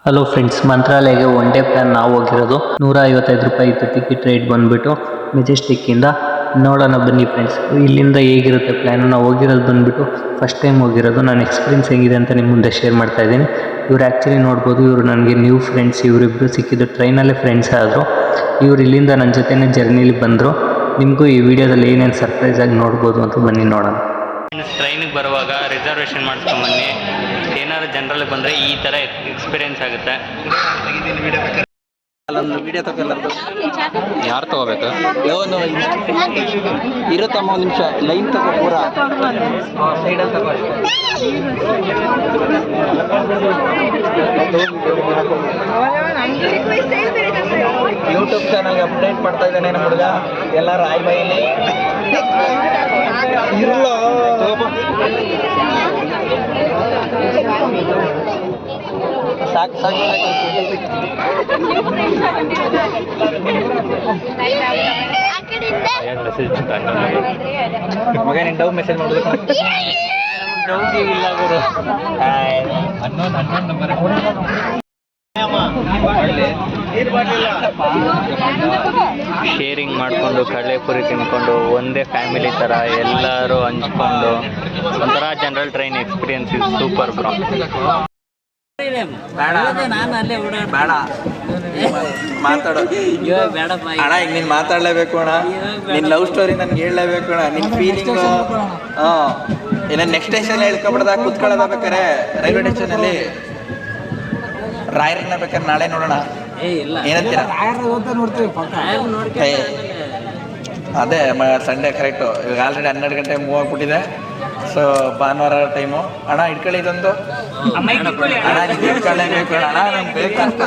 Hello friends, ಮಂತ್ರಾಲಯಗೆ one day plan ನಾವು ಹೋಗಿರೋದು. 155 ರೂಪಾಯಿ ಇತ್ತು ಟಿಕೆಟ್ ರೇಟ್ ಬಂದುಬಿಟ್ಟು ಮೆಜೆಸ್ಟಿಕ್ಕಿಂದ. ನೋಡೋಣ ಬನ್ನಿ ಫ್ರೆಂಡ್ಸ್, ಇಲ್ಲಿಂದ ಹೇಗಿರುತ್ತೆ ಪ್ಲ್ಯಾನು. ನಾವು ಹೋಗಿರೋದು ಬಂದುಬಿಟ್ಟು ಫಸ್ಟ್ ಟೈಮ್ ಹೋಗಿರೋದು. ನಾನು ಎಕ್ಸ್ಪೀರಿಯನ್ಸ್ ಹೆಂಗಿದೆ ಅಂತ ನಿಮ್ಮ ಮುಂದೆ ಶೇರ್ ಮಾಡ್ತಾ ಇದ್ದೀನಿ. ಇವ್ರು ಆ್ಯಕ್ಚುಲಿ ನೋಡ್ಬೋದು, ಇವರು ನನಗೆ ನ್ಯೂ ಫ್ರೆಂಡ್ಸ್. ಇವರಿಬ್ಬರು ಸಿಕ್ಕಿದ್ದು ಟ್ರೈನಲ್ಲೇ ಫ್ರೆಂಡ್ಸ್ ಆದರು. ಇವರು ಇಲ್ಲಿಂದ ನನ್ನ ಜೊತೆನೇ ಜರ್ನಿಲಿ ಬಂದರು. ನಿಮಗೂ ಈ ವಿಡಿಯೋದಲ್ಲಿ ಏನೇನು ಸರ್ಪ್ರೈಸ್ ಆಗಿ ನೋಡ್ಬೋದು ಅಂತ ಬನ್ನಿ ನೋಡೋಣ. ಟ್ರೈನಿಗೆ ಬರುವಾಗ ರಿಸರ್ವೇಷನ್ ಮಾಡಿಸ್ಕೊಂಬನ್ನಿ. ಏನಾದ್ರು ಜನರಲ್ಲಿ ಬಂದರೆ ಈ ಥರ ಎಕ್ಸ್ಪೀರಿಯೆನ್ಸ್ ಆಗುತ್ತೆ. ಅಲ್ಲೊಂದು ವಿಡಿಯೋ ತಗೊಳ್ಳೋದು. ಯಾರು ತಗೋಬೇಕು? ಲೋನು ಇರುತ್ತಮ್ಮ, ಒಂದು ನಿಮಿಷ ಲೈನ್ ತಗೋ, ಪೂರ ಸೈಡಲ್ಲಿ ತಗೋ. ಯೂಟ್ಯೂಬ್ ಚಾನಲ್ಗೆ ಅಪ್ಡೇಟ್ ಮಾಡ್ತಾ ಇದ್ದಾನೆ ನಮ್ಮ ಹುಡುಗ. ಎಲ್ಲರೂ ಆಯ್ ಬೈಲಿ ಇರಲ್ಲ. ಸಾಕು ಸಾಕು ಮಗ, ನೀನು ಡವ್ ಮೆಸೇಜ್ ಮಾಡಬೇಕು. ಶೇರಿಂಗ್ ಮಾಡಿಕೊಂಡು ಕಡಲೆಪುರಿ ತಿನ್ಕೊಂಡು ಒಂದೇ ಫ್ಯಾಮಿಲಿ ಥರ ಎಲ್ಲರೂ ಹಂಚ್ಕೊಂಡು ಒಂಥರ ಜನರಲ್ ಟ್ರೈನ್ ಎಕ್ಸ್ಪೀರಿಯನ್ಸ್ ಇದು ಸೂಪರ್ ಬ್ರೋ. ಬೇಡ ಮಾತಾಡೋ ಅಣ್ಣ, ಈಗ ನೀನು ಮಾತಾಡಲೇಬೇಕು ಅಣ್ಣ. ನಿನ್ನ ಲವ್ ಸ್ಟೋರಿ ನನ್ಗೆ ಹೇಳಲೇಬೇಕು ಅಣ್ಣ. ನಿನ್ನ ಫೀಲಿಂಗು ಏನ ನೆಕ್ಸ್ಟ್ ಸ್ಟೇಷನ್ ಹೇಳ್ಕೊಬಿಡ್ದ ಕೂತ್ಕೊಳ್ಳೋದ ಬೇಕಾರೆ ರೈಲ್ವೆ ಸ್ಟೇಷನಲ್ಲಿ ರಾಯರನ್ನ ಬೇಕಾದ್ರೆ ನಾಳೆ ನೋಡೋಣ. ಏನಂತೀರ? ಅದೇ ಸಂಡೇ ಕರೆಕ್ಟು. ಇವಾಗ ಆಲ್ರೆಡಿ 12 ಗಂಟೆ ಮೂವ್ ಆಗ್ಬಿಟ್ಟಿದೆ. ಸೊ ಭಾನುವಾರ ಟೈಮು. ಅಣ್ಣ ಇಟ್ಕೊಳ್ಳಿ ಇದೊಂದು. ಅಣ್ಣ ಇಟ್ಕೊಳ್ಳೇಬೇಕು ಅಣ್ಣ, ನಂಗೆ ಬೇಕಂತ.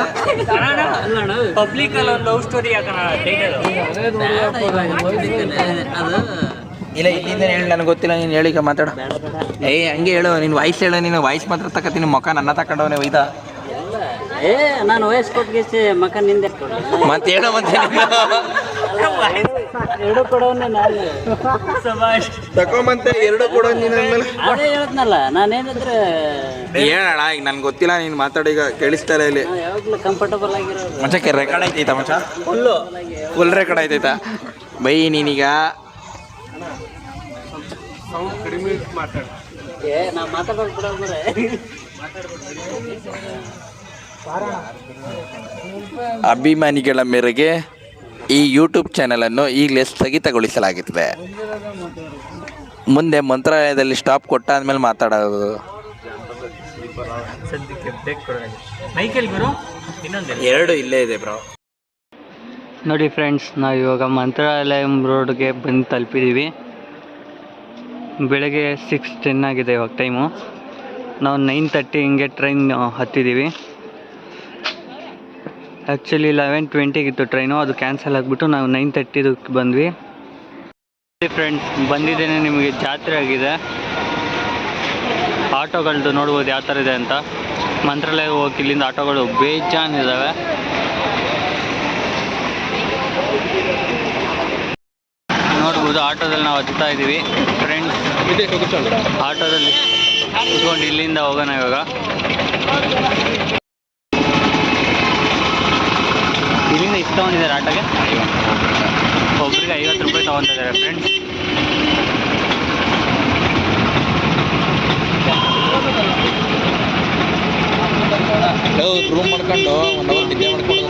ಇಲ್ಲ, ಇಲ್ಲಿಂದ ಹೇಳಿ, ನನಗೆ ಗೊತ್ತಿಲ್ಲ. ನೀನು ಹೇಳಿಕ ಮಾತಾಡು. ಹಂಗೆ ಹೇಳು, ನೀನು ವಾಯ್ಸ್ ಹೇಳು. ನೀನು ವಾಯ್ಸ್ ಮಾತ್ರ ತಗೋತೀನಿ. ಮುಖ ನನ್ನ ತಗೊಂಡವನೇ ಒಯ್ದ. ನಾನು ವಯಸ್ಸು ಕೊಟ್ಟಿಗೆ ಮಕ್ಕ ನಿಂದೆ ಮತ್ತೆ ಹೇಳೋ ಮತ್ತೆ ಎರಡು ಕೊಡೋನೆ ನಾನು ತಗೊಂಬಂತೆ ಎರಡು ಕೊಡೋ. ನೀನು ಅದೇ ಹೇಳ್ತನಲ್ಲ, ನಾನೇನಿದ್ರೆ ಹೇಳೋಣ. ಈಗ ನನ್ಗೆ ಗೊತ್ತಿಲ್ಲ, ನೀನು ಮಾತಾಡಿ. ಈಗ ಕೇಳಿಸ್ತಾರೆ ಇಲ್ಲಿ ಯಾವಾಗಲೂ ಕಂಫರ್ಟಬಲ್ ಆಗಿರೋದು. ಮಚ್ಚಕ್ಕೆ ರೆಕಾರ್ಡ್ ಐತೈತಾ ಮಚ್ಚ? ಫುಲ್ ರೆಕಾರ್ಡ್ ಐತೈತಾ ಬೈ? ನೀನೀಗ ನಾ ಮಾತಾಡೋದು ಬಿಡೋದ್ರೆ ಅಭಿಮಾನಿಗಳ ಮೇರೆಗೆ ಈ ಯೂಟ್ಯೂಬ್ ಚಾನಲನ್ನು ಈಗಲೇ ಸ್ಥಗಿತಗೊಳಿಸಲಾಗುತ್ತದೆ. ಮುಂದೆ ಮಂತ್ರಾಲಯದಲ್ಲಿ ಸ್ಟಾಪ್ ಕೊಟ್ಟಾದ್ಮೇಲೆ ಮಾತಾಡೋದು. ಎರಡು ಇಲ್ಲೇ ಇದೆ ಬ್ರೋ. ನೋಡಿ ಫ್ರೆಂಡ್ಸ್, ನಾವು ಇವಾಗ ಮಂತ್ರಾಲಯ ರೋಡ್ಗೆ ಬಂದು ತಲುಪಿದ್ದೀವಿ. ಬೆಳಗ್ಗೆ 6:10 ಆಗಿದೆ ಇವಾಗ ಟೈಮು. ನಾವು 9:30 ಹಿಂಗೆ ಟ್ರೈನ್ ಹತ್ತಿದ್ದೀವಿ. ಆ್ಯಕ್ಚುಲಿ 11:20 ಟ್ರೈನು, ಅದು ಕ್ಯಾನ್ಸಲ್ ಆಗಿಬಿಟ್ಟು ನಾವು 9:30 ಬಂದ್ವಿ. ಫ್ರೆಂಡ್ಸ್, ಬಂದಿದ್ದೇನೆ. ನಿಮಗೆ ಜಾತ್ರೆ ಆಗಿದೆ. ಆಟೋಗಳದ್ದು ನೋಡ್ಬೋದು ಯಾವ ಥರ ಇದೆ ಅಂತ. ಮಂತ್ರಾಲಯ ಹೋಗಿ ಇಲ್ಲಿಂದ ಆಟೋಗಳು ಬೇಜಾನಿದ್ದಾವೆ. ನೋಡ್ಬೋದು, ಆಟೋದಲ್ಲಿ ನಾವು ಹತ್ತಾ ಇದ್ದೀವಿ ಫ್ರೆಂಡ್ಸ್. ಆಟೋದಲ್ಲಿ ಕುತ್ಕೊಂಡು ಇಲ್ಲಿಂದ ಹೋಗೋಣ ಇವಾಗ. ಇಲ್ಲಿಂದ ಇಷ್ಟು ತೊಗೊಂಡಿದ್ದಾರೆ ಆಟೋಗೆ. ಒಬ್ರಿಗೆ 50 ರೂಪಾಯಿ ತೊಗೊತಿದ್ದಾರೆ ಫ್ರೆಂಡ್ಸ್. ರೂಮ್ ಮಾಡ್ಕೊಂಡು 1 ಅವರ್ ನಿದ್ದೆ ಮಾಡ್ಕೊಂಡು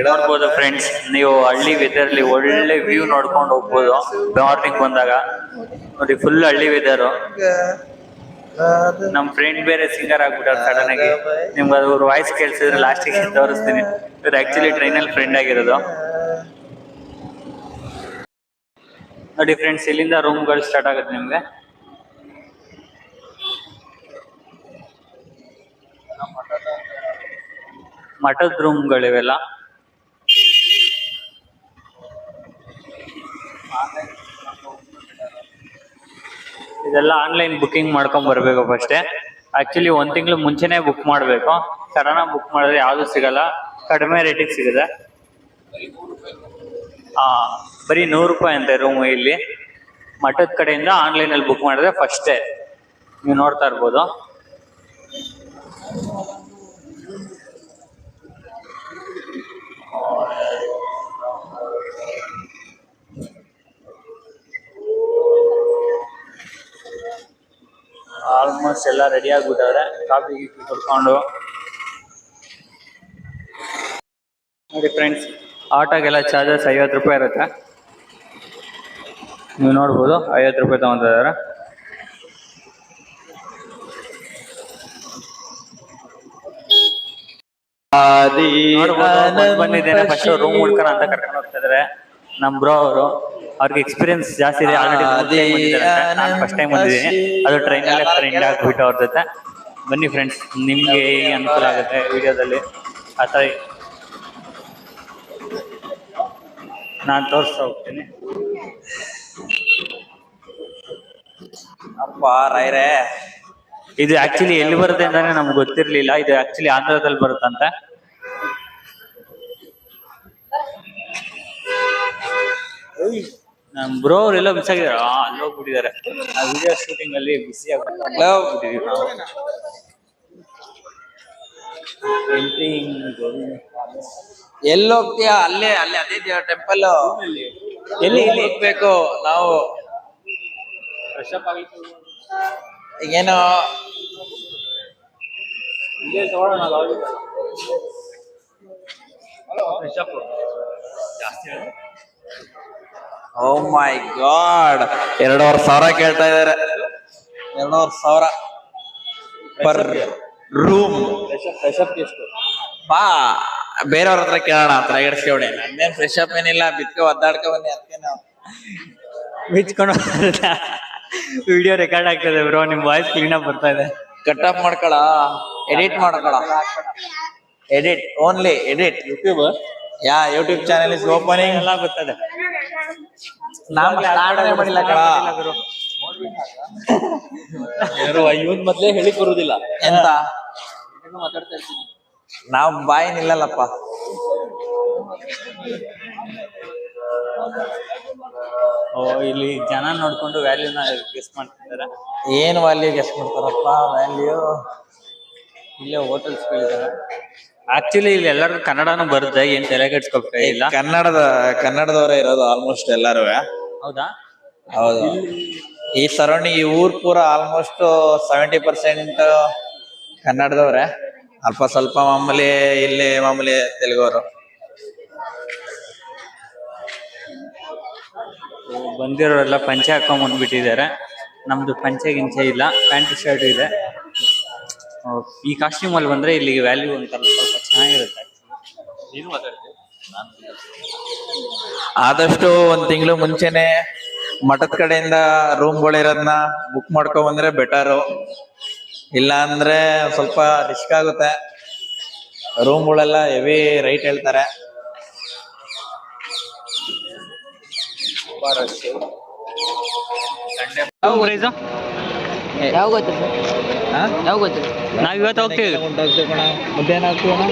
ನೋಡ್ಬೋದು ಫ್ರೆಂಡ್ಸ್, ನೀವು ಹಳ್ಳಿ ವೆದರ್ಲಿ ಒಳ್ಳೆ ವ್ಯೂ ನೋಡ್ಕೊಂಡು ಹೋಗ್ಬೋದು. ಮಾರ್ನಿಂಗ್ ಬಂದಾಗ ನೋಡಿ, ಫುಲ್ ಹಳ್ಳಿ ವೆದರು. ನಮ್ಮ ಫ್ರೆಂಡ್ ಬೇರೆ ಸಿಂಗರ್ ಆಗ್ಬಿಟ್ಟಾರೆ ಸಡನ್ ಆಗಿ. ನಿಮ್ಗೆ ಅವ್ರ ವಾಯ್ಸ್ ಕೇಳಿಸಿದ್ರೆ ಲಾಸ್ಟಿಗೆ ತೋರಿಸ್ತೀನಿ. ಇವ್ರು ಆ್ಯಕ್ಚುಲಿ ಟ್ರೈನಲ್ಲಿ ಫ್ರೆಂಡ್ ಆಗಿರೋದು. ನೋಡಿ ಫ್ರೆಂಡ್ಸ್, ಇಲ್ಲಿಂದ ರೂಮ್ಗಳು ಸ್ಟಾರ್ಟ್ ಆಗುತ್ತೆ ನಿಮಗೆ. ಮಠದ ರೂಮ್ಗಳಿವೆಲ್ಲ. ಇದೆಲ್ಲ ಆನ್ಲೈನ್ ಬುಕ್ಕಿಂಗ್ ಮಾಡ್ಕೊಂಡ್ ಬರ್ಬೇಕು ಫಸ್ಟೇ. ಆಕ್ಚುಲಿ 1 ತಿಂಗಳು ಮುಂಚೆನೆ ಬುಕ್ ಮಾಡಬೇಕು. ಸಡನ್ ಬುಕ್ ಮಾಡಿದ್ರೆ ಯಾವುದು ಸಿಗಲ್ಲ, ಕಡಿಮೆ ರೇಟಿಗೆ ಸಿಗುತ್ತೆ. ಬರೀ 100 ರೂಪಾಯಿ ಅಂತೆ ರೂಮು ಇಲ್ಲಿ. ಮಠದ ಕಡೆಯಿಂದ ಆನ್ಲೈನಲ್ಲಿ ಬುಕ್ ಮಾಡಿದ್ರೆ ಫಸ್ಟೇ ನೀವು ನೋಡ್ತಾ ಇರ್ಬೋದು. ಆಲ್ಮೋಸ್ಟ್ ಎಲ್ಲ ರೆಡಿ ಆಗ್ಬಿಟ್ಟವ್ರೆ. ಕಾಫಿ ಗೀಫಿ ಕುಡ್ಕೊಂಡು ನೋಡಿ ಫ್ರೆಂಡ್ಸ್, ಆಟೋಗೆಲ್ಲ ಚಾರ್ಜಸ್ 50 ರೂಪಾಯಿ ಇರುತ್ತೆ. ನೀವು ನೋಡ್ಬೋದು 50 ರೂಪಾಯಿ ತಗೊಂತಿದ್ದಾರೆ. ಬಂದಿದ್ದೇನೆ ಫಸ್ಟ್ ರೂಮ್ ಹುಡ್ಕೋಣ ಅಂತ ಕರ್ಕೊಂಡು ಹೋಗ್ತಾ ಇದಾರೆ ನಮ್ ಬ್ರೋ ಅವರು. ಅವ್ರಿಗೆ ಎಕ್ಸ್ಪೀರಿಯನ್ಸ್ ಜಾಸ್ತಿ ಇದೆ, ಆಲ್ರೆಡಿ ನಾನು ಫಸ್ಟ್ ಟೈಮ್ ಬಂದಿದ್ದೀನಿ. ಅದು ಟ್ರೈನಲ್ಲೇ ಫ್ರೆಂಡ್ ಆಗ್ಬಿಟ್ಟು ಅವ್ರ ಜೊತೆ. ಬನ್ನಿ ಫ್ರೆಂಡ್ಸ್, ನಿಮ್ಗೆ ಹೇಗೆ ಅನುಕೂಲ ಆಗುತ್ತೆ ವಿಡಿಯೋದಲ್ಲಿ ಆ ಥರ ನಾನು ತೋರಿಸ್ತಾ ಹೋಗ್ತೀನಿ. ಅಪ್ಪ ರಾಯ್ರೆ, ಇದು ಆಕ್ಚುಲಿ ಎಲ್ಲಿ ಬರುತ್ತೆ ಅಂತಾನೆ ನಮ್ಗೆ ಗೊತ್ತಿರ್ಲಿಲ್ಲ. ಇದು ಆಕ್ಚುಲಿ ಆಂಧ್ರದಲ್ಲಿ ಬರುತ್ತಂತೆ. ನಮ್ ಬ್ರೋ ಅವರೆಲ್ಲ ಮಿಸ್ ಆಗಿದಾರೆ. ಅಲ್ಲಿ ಹೋಗ್ಬಿಟ್ಟಿದ್ದಾರೆ. ಆ ವಿಡಿಯೋ ಶೂಟಿಂಗ್ ಅಲ್ಲಿ ಬಿಸಿ ಆಗ್ಬಿಟ್ಟಿದೀವಿ ನಾವು. ಎಲ್ಲಿ ಹೋಗ್ತೀಯಾ? ಅಲ್ಲೇ ಅದೇ ಟೆಂಪಲ್ ಎಲ್ಲಿ ಹೋಗ್ಬೇಕು ನಾವು. ಈಗೇನು ಓ ಮೈ ಗಾಡ್, 2,500 ಕೇಳ್ತಾ ಇದಾರೆ. 2,500 ಪರ್ ರೂಮ್. ಬಾ ಬೇರೆಯವ್ರ ಹತ್ರ ಕೇಳೋಣ. ಹತ್ರ ಎಡ್ಸ್ಕೊಡೆ, ನಂದೇನ್ ಫ್ರೆಶ್ ಅಪ್ ಏನಿಲ್ಲ, ಬಿತ್ಕೊ ಒದ್ದಾಡ್ಕೊ ಬನ್ನಿ. ಅದಕ್ಕೆ ನಾವು ಬಿಚ್ಕೊಂಡು ವಿಡಿಯೋ ರೆಕಾರ್ಡ್ ಆಗ್ತದೆ ಬ್ರೋ. ನಿಮ್ ವಾಯ್ಸ್ ಕ್ಲೀನ್ ಆಗಿ ಬರ್ತಾ ಇದೆ. ಕಟ್ ಅಪ್ ಮಾಡ್ಕೊಳ, ಎಡಿಟ್ ಮಾಡ್ಕೊಳ. Edit only edit. YouTube YouTube channel is opening. ಎಲ್ಲ ಗೊತ್ತದೆ. ನಾವ್ ಸ್ಟಾರ್ಟ್ ಮಾಡಿಲ್ಲ ಕಳ. ಇವನ್ ಮೊದ್ಲೇ ಹೇಳಿ ಬರುದಿಲ್ಲ ಎಂತ ನಾವ್ ಬಾಯಿ ನಿಲ್ಲಲ್ಲಪ್ಪ. ಇಲ್ಲಿ ಜನ ನೋಡ್ಕೊಂಡು ವ್ಯಾಲ್ಯೂನ ಗೆಸ್ ಮಾಡ್ತಿದ್ದಾರೆ. ಏನ್ ವ್ಯಾಲ್ಯೂ ಗೆಸ್ ಮಾಡ್ತಾರಪ್ಪ? ವ್ಯಾಲ್ಯೂ ಇಲ್ಲೇ ಹೋಟೆಲ್ಸ್ ಗಳಿದಾವೆ. ಆಕ್ಚುಲಿ ಇಲ್ಲಿ ಎಲ್ಲರಿಗೂ ಕನ್ನಡನೂ ಬರುತ್ತೆ, ಏನ್ ತಲೆ ಕೆಡ್ಸ್ಕೊಬೇಕಾಗಿಲ್ಲ. ಕನ್ನಡದವರೇ ಇರೋದು ಆಲ್ಮೋಸ್ಟ್ ಎಲ್ಲಾರು. ಹೌದಾ? ಹೌದು. ಈ ಸರೌಂಡಿಂಗ್ ಈ ಊರ್ ಪೂರ ಆಲ್ಮೋಸ್ಟ್ 70% ಕನ್ನಡದವ್ರೆ. ಅಲ್ಪ ಸ್ವಲ್ಪ ಮಾಮೂಲಿ ತೆಲುಗವರು. ಬಂದಿರೋರೆಲ್ಲ ಪಂಚೆ ಹಾಕೊಂಡ್ ಬಂದ್ಬಿಟ್ಟಿದ್ದಾರೆ. ನಮ್ದು ಪಂಚೆ ಗಿಂಚೆ ಇಲ್ಲ, ಪ್ಯಾಂಟ್ ಶರ್ಟ್ ಇದೆ. ಈ ಕಾಸ್ಟ್ಯೂಮ್ ಅಲ್ಲಿ ಬಂದ್ರೆ ಇಲ್ಲಿಗೆ ವ್ಯಾಲ್ಯೂ ಅಂತ ಸ್ವಲ್ಪ ಚೆನ್ನಾಗಿರುತ್ತೆ. ಆದಷ್ಟು 1 ತಿಂಗಳು ಮುಂಚೆನೆ ಮಠದ ಕಡೆಯಿಂದ ರೂಮ್ಗಳಿರೋದನ್ನ ಬುಕ್ ಮಾಡ್ಕೊ ಬಂದ್ರೆ ಬೆಟರು. ಇಲ್ಲ ಅಂದ್ರೆ ಸ್ವಲ್ಪ ರಿಸ್ಕ್ ಆಗುತ್ತೆ. ರೂಮ್ಗಳೆಲ್ಲ ಹೆವಿ ರೈಟ್ ಹೇಳ್ತಾರೆ. ಯಾವ ಗೊತ್ತು ಸರ್? ಯಾವ ಗೊತ್ತು? ನಾವ್ ಇವತ್ತು ಹೋಗ್ತೀವಿ. ಮಧ್ಯಾಹ್ನ ಹೋಗ್ತೀವಣ್ಣ.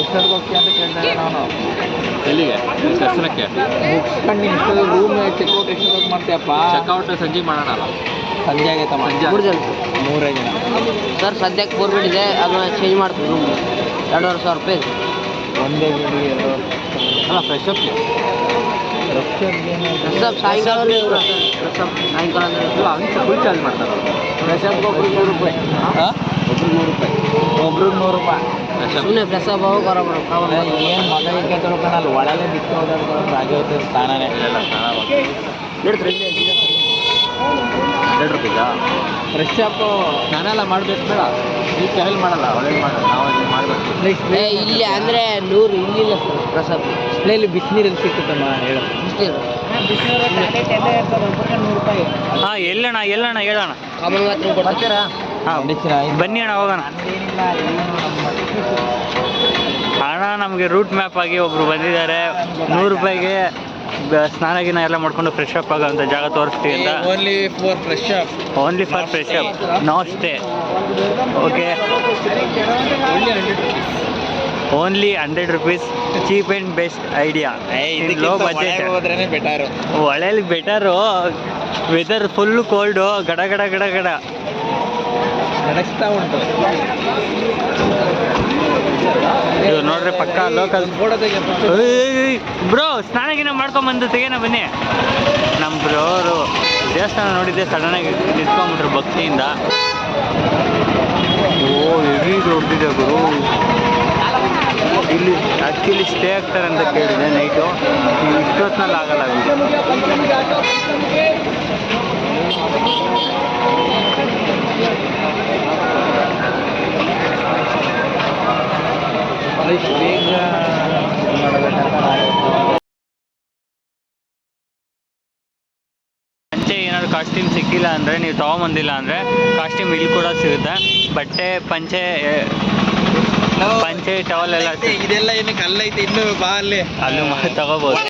ಎಷ್ಟೊತ್ತಿಗೆ ಹೋಗ್ತೀಯ ಅಂತ ಕೇಳ್ತಾರೆ. ನಾನು ಎಲ್ಲಿಗೆ? ದರ್ಶನಕ್ಕೆ ಮುಗಿಸ್ಕೊಂಡು ರೂಮ್ ಚೆಕ್ಔಟ್ ಎಷ್ಟೊತ್ತಿಗೆ ಮಾಡ್ತೀಯಪ್ಪ? ಚೆಕ್ಔಟ್ ಸಂಜೆ ಮಾಡೋಣ. ಸಂಜೆ ಆಗೈತಮ್ಮ. 3 ಜನ 3 ಜನ ಸರ್. ಸದ್ಯಕ್ಕೆ 4 ಬೆಡ್ ಇದೆ, ಅದನ್ನ ಚೇಂಜ್ ಮಾಡ್ತೀವಿ ರೂಮ್. 2,500 ರೂಪಾಯಿ ಇದೆ. ಒಂದೇ ಬೆಡ್ಗೆ 2 ಅಲ್ಲ ಫ್ರೆಶ್ ಅಪ್ ಸಾಯಂಕಾಲ ಸಾಯಂಕಾಲ ಫುಲ್ ಚಾರ್ಜ್ ಮಾಡ್ತಾರೆ. ಫ್ರೆಶ್ ಅಪ್ಗೆ ಒಬ್ರಿಗೆ 100 ರೂಪಾಯಿ. ಒಬ್ರಿಗೆ 100 ರೂಪಾಯಿ. ಸುಮ್ಮನೆ ಫ್ರೆಶ್ ಅಪ್ ಹೋಗಿ ಹೊರ ಬರೋದು. ಏನು ಮಗ ಈಗ ತೊಳ್ಕೊಂಡು ಅಲ್ಲಿ ಒಳಗೆ ಬಿಟ್ಟು ಓದಾಡ್ಕೊಂಡು ಹಾಗೆ ಹೋಗ್ತದೆ. ಸ್ನಾನನೇ ಇಲ್ಲ. ನೋಡ್ರಿ 100 ರೂಪಾಯಿಗಾ? ಫ್ರೆಶ್ ಅಪ್ ನಾನೆಲ್ಲ ಮಾಡ್ಬೇಕು ಬೇಡ. ಈ ಚಾನೆಲ್ ಮಾಡಲ್ಲ, ಒಳ್ಳೆ ಮಾಡಲ್ಲ. ನಾವು ಮಾಡಬೇಕು. ಇಲ್ಲಿ ಅಂದ್ರೆ 100 ಇಲ್ಲಿಲ್ಲ ಸರ್ ಫ್ರೆಶ್ ಅಪ್. ಇಲ್ಲಿ ಬಿಸಿನೀರಲ್ಲಿ ಸಿಕ್ಕುತ್ತಮ್ಮ ಹೇಳು. ಬಿಸಿನೀರು ಹಾ, ಎಲ್ಲಣ್ಣ ಹೇಳೋಣ. ಕಾಮನ್ ಮಾತ್ರ ಕೊಡ್ತೀರಾ? ಹಾ, ಬನ್ನಿ ಅಣ್ಣ ಹೋಗೋಣ. ಅಣ್ಣ ನಮಗೆ ರೂಟ್ ಮ್ಯಾಪ್ ಆಗಿ ಒಬ್ರು ಬಂದಿದ್ದಾರೆ. 100 ರೂಪಾಯಿಗೆ ಸ್ನಾನ ಎಲ್ಲ ಮಾಡ್ಕೊಂಡು ಫ್ರೆಶ್ ಅಪ್ ಆಗೋಂಥ ಜಾಗ ತೋರಿಸ್ತೀವಿ ಅಂತ. Only for fresh up, no stay. Okay, only 100 rupees, cheap and best idea. Low budget ಹೋದ್ರೇನೆ ಬೆಟರು. ಹೊಳೆಯಲ್ಲಿ ಬೆಟರು. ವೆದರ್ ಫುಲ್ಲು ಕೋಲ್ಡು, ಗಡ ಗಡ ಗಡ ಗಡ ನಡೆಸ್ತಾ ಉಂಟು. ಇದು ನೋಡ್ರಿ ಪಕ್ಕ ಲೋಕಲ್. ಬ್ರೋ ಸ್ನಾನಗಿನ ಮಾಡ್ಕೊಂಬಂದು ತೆಗೆನ ಬನ್ನಿ. ನಮ್ಮ ಬ್ರೋ ಅವರು ದೇವಸ್ಥಾನ ನೋಡಿದ್ದೆ, ಸಡನ್ನಾಗಿ ನಿಂತ್ಕೊಂಡ್ಬಿಟ್ರು ಭಕ್ತಿಯಿಂದ. ಓ ಹೆವಿ ದೊಡ್ಡದಿದೆ ಗುರು. ಇಲ್ಲಿ ಆ್ಯಕ್ಚುಲಿ ಸ್ಟೇ ಆಗ್ತಾರೆ ಅಂತ ಕೇಳಿದೆ ನೈಟು. ಇಷ್ಟೊತ್ತಿನಲ್ಲಿ ಆಗಲ್ಲ ಇದು. ಬೇಗ ಪಂಚೆ ಏನಾದ್ರು ಕಾಸ್ಟ್ಯೂಮ್ ಸಿಕ್ಕಿಲ್ಲ ಅಂದರೆ, ನೀವು ತೊಗೊಂಬಂದಿಲ್ಲ ಅಂದರೆ ಕಾಸ್ಟ್ಯೂಮ್ ಇಲ್ಲಿ ಕೂಡ ಸಿಗುತ್ತೆ. ಬಟ್ಟೆ, ಪಂಚೆ ಟವಲ್ ಎಲ್ಲ ಇದೆಲ್ಲ ಏನಕ್ಕೆ ಅಲ್ಲೈತೆ, ಇನ್ನು ಬಾ ಅಲ್ಲಿ ಅಲ್ಲೂ ತಗೋಬೋದು.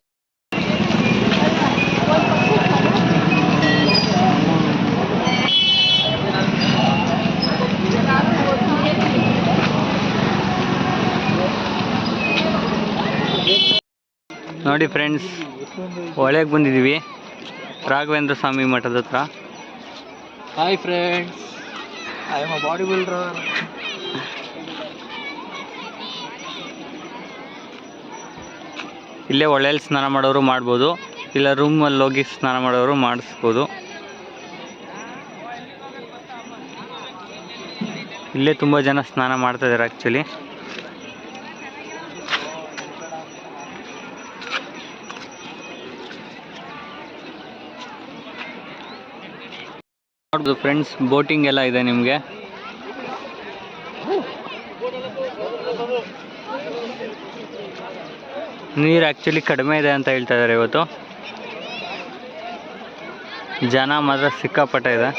ನೋಡಿ ಫ್ರೆಂಡ್ಸ್, ಹೊಳೆಗೆ ಬಂದಿದ್ದೀವಿ, ರಾಘವೇಂದ್ರ ಸ್ವಾಮಿ ಮಠದ ಹತ್ರ. Hi friends, I am a body builder. ಇಲ್ಲೇ ಹೊಳೆಯಲ್ಲಿ ಸ್ನಾನ ಮಾಡೋರು ಮಾಡ್ಬೋದು, ಇಲ್ಲ ರೂಮಲ್ಲಿ ಹೋಗಿ ಸ್ನಾನ ಮಾಡೋರು ಮಾಡಿಸ್ಬೋದು. ಇಲ್ಲೇ ತುಂಬ ಜನ ಸ್ನಾನ ಮಾಡ್ತಾ ಇದ್ದಾರೆ ಆ್ಯಕ್ಚುಲಿ. ನೋಡ್ಬೋದು ಫ್ರೆಂಡ್ಸ್, ಬೋಟಿಂಗ್ ಎಲ್ಲ ಇದೆ ನಿಮಗೆ. ನೀರು ಆ್ಯಕ್ಚುಲಿ ಕಡಿಮೆ ಇದೆ ಅಂತ ಹೇಳ್ತಾ ಇದ್ದಾರೆ ಇವತ್ತು. ಜನ ಮಾತ್ರ ಸಿಕ್ಕಾಪಟ್ಟೆ ಇದೆ.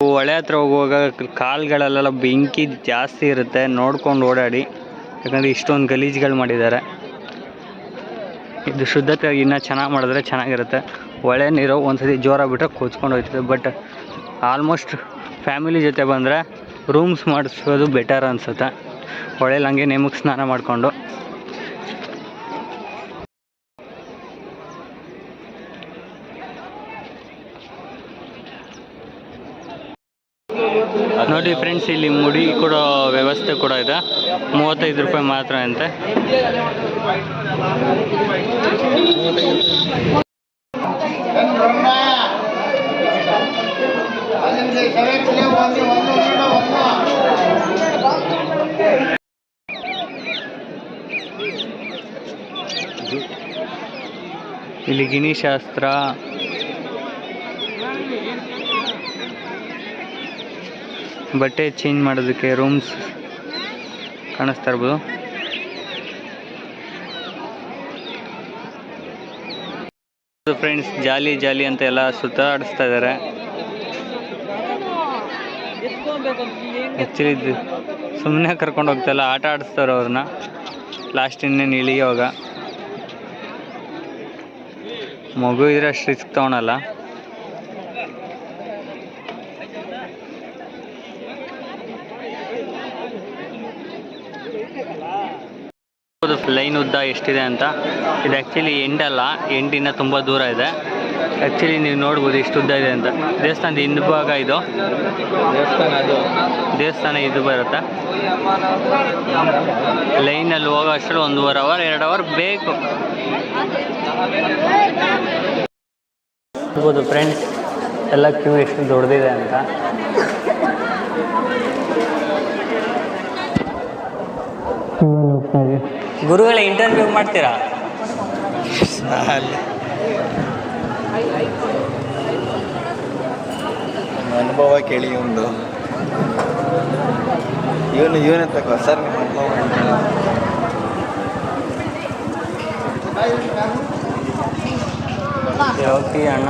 ಹೊಳೆ ಹತ್ರ ಹೋಗುವಾಗ ಕಾಲುಗಳಲ್ಲೆಲ್ಲ ಬೆಂಕಿ ಜಾಸ್ತಿ ಇರುತ್ತೆ, ನೋಡ್ಕೊಂಡು ಓಡಾಡಿ. ಯಾಕಂದರೆ ಇಷ್ಟೊಂದು ಗಲೀಜುಗಳು ಮಾಡಿದ್ದಾರೆ. ಇದು ಶುದ್ಧತೆ ಇನ್ನೂ ಚೆನ್ನಾಗಿ ಮಾಡಿದ್ರೆ ಚೆನ್ನಾಗಿರುತ್ತೆ. ಹೊಳೆ ನೀರು ಒಂದ್ಸತಿ ಜೋರಾಗಿ ಬಿಟ್ಟರೆ ಕೊಚ್ಕೊಂಡು ಹೋಗ್ತದೆ. ಬಟ್ ಆಲ್ಮೋಸ್ಟ್ ಫ್ಯಾಮಿಲಿ ಜೊತೆ ಬಂದರೆ ರೂಮ್ಸ್ ಮಾಡಿಸೋದು ಬೆಟರ್ ಅನಿಸುತ್ತೆ. ಹೊಳೆಯಲ್ಲಿ ಹಂಗೆ ನೇಮಕ್ಕೆ ಸ್ನಾನ ಮಾಡಿಕೊಂಡು. ನೋಡಿ ಫ್ರೆಂಡ್ಸ್, ಇಲ್ಲಿ ಮುಡಿ ಕೊಡೋ ವ್ಯವಸ್ಥೆ ಕೂಡ ಇದೆ. 35 ರೂಪಾಯಿ ಮಾತ್ರ ಅಂತೆ. ಇಲ್ಲಿ ಗಿಣಿಶಾಸ್ತ್ರ, ಬಟ್ಟೆ ಚೇಂಜ್ ಮಾಡೋದಕ್ಕೆ ರೂಮ್ಸ್ ಕಾಣಿಸ್ತಾ ಇರ್ಬೋದು. ಫ್ರೆಂಡ್ಸ್, ಜಾಲಿ ಜಾಲಿ ಅಂತ ಎಲ್ಲ ಸುತ್ತಾಡಿಸ್ತಾ ಇದ್ದಾರೆ. ಆ್ಯಕ್ಚುಲಿ ಇದು ಸುಮ್ಮನೆ ಕರ್ಕೊಂಡು ಹೋಗ್ತಾಯಿಲ್ಲ, ಆಟ ಆಡಿಸ್ತಾರೆ ಅವ್ರನ್ನ. ಲಾಸ್ಟ್ ಇನ್ನೇನು ಇಳಿಯೋವಾಗ ಮಗು ಇದ್ರೆ ಅಷ್ಟು ರಿಸ್ಕ್ ತೊಗೊಳಲ್ಲ. ಲೈನ್ ಉದ್ದ ಎಷ್ಟಿದೆ ಅಂತ. ಇದು ಆ್ಯಕ್ಚುಲಿ ಎಂಡಲ್ಲ, ಎಂಡಿನ ತುಂಬ ದೂರ ಇದೆ. ಆ್ಯಕ್ಚುಲಿ ನೀವು ನೋಡ್ಬೋದು ಎಷ್ಟು ಉದ್ದ ಇದೆ ಅಂತ. ದೇವಸ್ಥಾನದ ಹಿಂಭಾಗ ಇದು ದೇವಸ್ಥಾನ ಇದು ಬರುತ್ತೆ. ಲೈನಲ್ಲಿ ಹೋಗೋ ಅಷ್ಟರಲ್ಲಿ 1.5 ಅವರ್ 2 ಅವರ್ ಬೇಕು. ನೋಡ್ಬೋದು ಫ್ರೆಂಡ್ಸ್, ಎಲ್ಲ ಕ್ಯೂ ಎಷ್ಟು ದೊಡ್ಡದಿದೆ ಅಂತ. ಗುರುಗಳ ಇಂಟರ್ವ್ಯೂ ಮಾಡ್ತೀರಾ? ಅನುಭವ ಕೇಳಿ ಒಂದು ಇವನು ತಗೋ ಸರ್, ನಿಮ್ಮ ಅನುಭವ ಹೋಗ್ತೀವಿ ಅಣ್ಣ.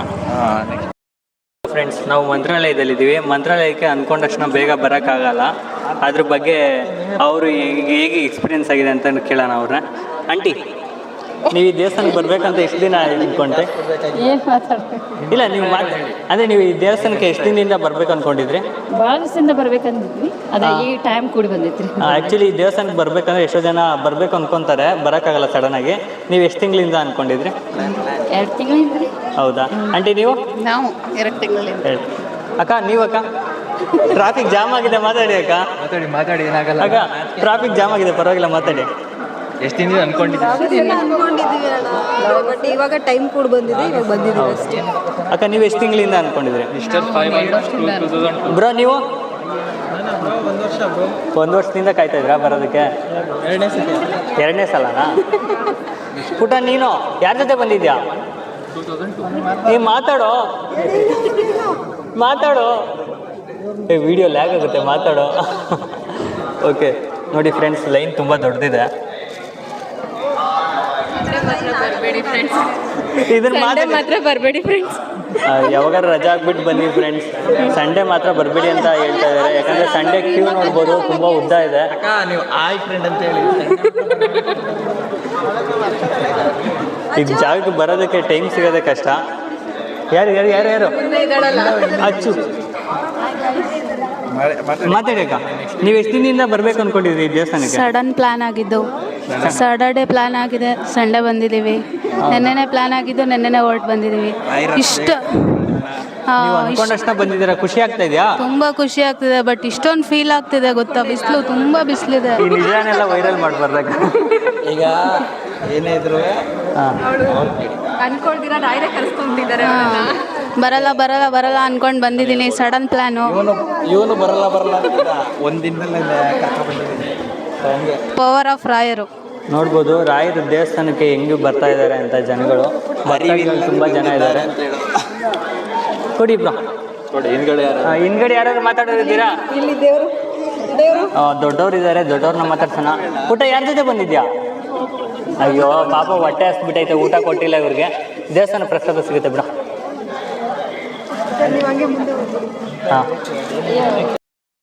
ಫ್ರೆಂಡ್ಸ್, ನಾವು ಮಂತ್ರಾಲಯದಲ್ಲಿದ್ದೀವಿ. ಮಂತ್ರಾಲಯಕ್ಕೆ ಅಂದ್ಕೊಂಡ ತಕ್ಷಣ ಬೇಗ ಬರೋಕ್ಕಾಗಲ್ಲ. ಅದ್ರ ಬಗ್ಗೆ ಅವರು ಹೇಗೆ ಎಕ್ಸ್ಪೀರಿಯೆನ್ಸ್ ಆಗಿದೆ ಅಂತ ಕೇಳೋಣ ಅವ್ರನ್ನ. ಆಂಟಿ, ನೀವು ಈ ದೇವಸ್ಥಾನಕ್ಕೆ ಬರ್ಬೇಕಂತ ಎಷ್ಟು ದಿನ ಅನ್ಕೊಂಡ್ರಿ? ಏನು ಮಾತಾಡ್ಬೇಕು? ಇಲ್ಲ ನೀವು ಅಂದರೆ ನೀವು ಈ ದೇವಸ್ಥಾನಕ್ಕೆ ಎಷ್ಟು ದಿನದಿಂದ ಬರ್ಬೇಕು ಅನ್ಕೊಂಡಿದ್ರಿ? ಭಾಳ ದಿವಸದಿಂದ ಬರ್ಬೇಕಂದಿದ್ವಿ, ಅದೇ ಈ ಟೈಮ್ ಕೂಡಿ ಬಂದೈತ್ರಿ. ಆ್ಯಕ್ಚುಲಿ ಈ ದೇವಸ್ಥಾನಕ್ಕೆ ಬರ್ಬೇಕಂದ್ರೆ ಎಷ್ಟೋ ಜನ ಬರ್ಬೇಕು ಅನ್ಕೊಂತಾರೆ, ಬರೋಕ್ಕಾಗಲ್ಲ ಸಡನ್ನಾಗಿ. ನೀವು ಎಷ್ಟು ತಿಂಗಳಿಂದ ಅನ್ಕೊಂಡಿದ್ರಿ? 2 ತಿಂಗಳಿಂದ. ಹೌದಾ ಆಂಟಿ ನೀವು? ನಾವು 2 ತಿಂಗಳಿಂದ. ಅಕ್ಕ ನೀವು ಅಕ್ಕ? ಟ್ರಾಫಿಕ್ ಜಾಮ್ ಆಗಿದೆ, ಮಾತಾಡಿ ಅಕ್ಕ. ಮಾತಾಡಿ ಏನಾಗಲ್ಲ. ಅಕ್ಕ ಟ್ರಾಫಿಕ್ ಜಾಮ್ ಆಗಿದೆ, ಪರವಾಗಿಲ್ಲ ಮಾತಾಡಿ. ಎಷ್ಟು ದಿನ ಅನ್ಕೊಂಡಿದ್ದೀವಿ ಬಟ್ ಇವಾಗ ಟೈಮ್ ಕೂಡ ಬಂದಿದೆ, ಇವಾಗ ಬಂದಿದ್ದೀವಿ ಅಷ್ಟೇ. ಅಕ್ಕ ನೀವು ಎಷ್ಟು ತಿಂಗಳಿಂದ ಅನ್ಕೊಂಡಿದ್ರಿ? ಬ್ರೋ ನೀವು? 1 ವರ್ಷದಿಂದ ಕಾಯ್ತಾ ಇದ್ರಾ ಬರೋದಕ್ಕೆ? 2ನೇ ಸಲನಾ? ಪುಟ ನೀನು ಯಾರ ಜೊತೆ ಬಂದಿದ್ಯಾ? ನೀವು ಮಾತಾಡೋ ವಿಡಿಯೋ ಲ್ಯಾಗ್ ಆಗುತ್ತೆ, ಮಾತಾಡೋ. ಓಕೆ ನೋಡಿ ಫ್ರೆಂಡ್ಸ್, ಲೈನ್ ತುಂಬ ದೊಡ್ಡದಿದೆ. ಇದನ್ನ ಮಾತ್ರ ಬರಬೇಡಿ ಫ್ರೆಂಡ್ಸ್. ಯಾವಾಗ ರಜಾ ಆಗ್ಬಿಟ್ಟು ಬನ್ನಿ ಫ್ರೆಂಡ್ಸ್. ಸಂಡೇ ಮಾತ್ರ ಬರಬೇಡಿ ಅಂತ ಹೇಳ್ತಾ ಇದ್ದಾರೆ, ಯಾಕಂದರೆ ಸಂಡೇ ಕ್ಯೂ ನೋಡ್ಬೋದು, ತುಂಬ ಉದ್ದ ಇದೆ. ನೀವು ಆಯ್ ಫ್ರೆಂಡ್ ಅಂತ ಹೇಳಿ ಈಗ ಜಾಗಕ್ಕೆ ಬರೋದಕ್ಕೆ ಟೈಮ್ ಸಿಗೋದೇ ಕಷ್ಟ. ಯಾರು ಅಚ್ಚು ಮಾತಾಡಿ ಅಕ್ಕ. ನೀವು ಎಷ್ಟು ದಿನದಿಂದ ಬರ್ಬೇಕು ಅನ್ಕೊಂಡಿದ್ರಿ ಈ ದೇವಸ್ಥಾನಕ್ಕೆ? ಸಡನ್ ಪ್ಲಾನ್ ಆಗಿದ್ದು, ಸಾಟರ್ಡೆ ಪ್ಲಾನ್ ಆಗಿದೆ, ಸಂಡೇ ಬಂದಿದ್ದೀವಿ. ನೆನ್ನೆನೇ ಪ್ಲಾನ್ ಆಗಿದ್ದು, ನೆನ್ನೆನೇ ಹೊರಟು ಬಂದಿದ್ದೀವಿ. ಇಷ್ಟ ನೀವು ಅನ್ಕೊಂಡಷ್ಟ ಬಂದಿದ್ದೀರಾ, ಖುಷಿ ಆಗ್ತಾ ಇದೆಯಾ? ತುಂಬಾ ಖುಷಿ ಆಗ್ತಿದೆ, ಬಟ್ ಇಷ್ಟೊಂದು ಫೀಲ್ ಆಗ್ತಿದೆ ಗೊತ್ತಾ, ಬಿಸಿಲು ತುಂಬಾ ಬಿಸಿಲಿದೆ. ಈ ನಿಜಾನೆಲ್ಲ ವೈರಲ್ ಮಾಡಬಾರ್ದಾಗ. ಈಗ ಏನೇ ಇದ್ರು ಅನ್ಕೊಳ್ದಿರ ಡೈರೆಕ್ಟ್ ಕರೆಸ್ಕೊಂಡ್ಬಿಟ್ಟಿದ್ದಾರೆ. ಬರಲ್ಲ ಬರಲ್ಲ ಬರಲ್ಲ ಅನ್ಕೊಂಡು ಬಂದಿದ್ದೀನಿ. Sudden plan. ಇವನು ಬರಲ್ಲ ಒಂದಿನದಲ್ಲೇ ಕರ್ಕೊಂಡ್ಬಂದಿದ್ದೀನಿ. ಪವರ್ ಆಫ್ ರಾಯರು ನೋಡ್ಬೋದು, ರಾಯರ ದೇವಸ್ಥಾನಕ್ಕೆ ಹೆಂಗೆ ಬರ್ತಾ ಇದ್ದಾರೆ ಅಂತ ಜನಗಳು. ತುಂಬ ಜನ ಇದ್ದಾರೆ. ಕೊಡಿ ಬ್ರೋ, ಹಿಂದ್ಗಡೆ ಯಾರಾದ್ರು ಮಾತಾಡೋದಿದ್ದೀರಾ? ದೊಡ್ಡವ್ರು ಇದ್ದಾರೆ, ದೊಡ್ಡವ್ರನ್ನ ಮಾತಾಡ್ಸೋಣ. ಊಟ ಯಾರ ಜೊತೆ ಬಂದಿದ್ಯಾ? ಅಯ್ಯೋ ಪಾಪ ಹೊಟ್ಟೆ ಹಸ್ಬಿಟ್ಟೈತೆ, ಊಟ ಕೊಟ್ಟಿಲ್ಲ ಇವ್ರಿಗೆ. ದೇವಸ್ಥಾನ ಪ್ರಸಾದ ಸಿಗುತ್ತೆ ಬಿಡ. ಹಾಂ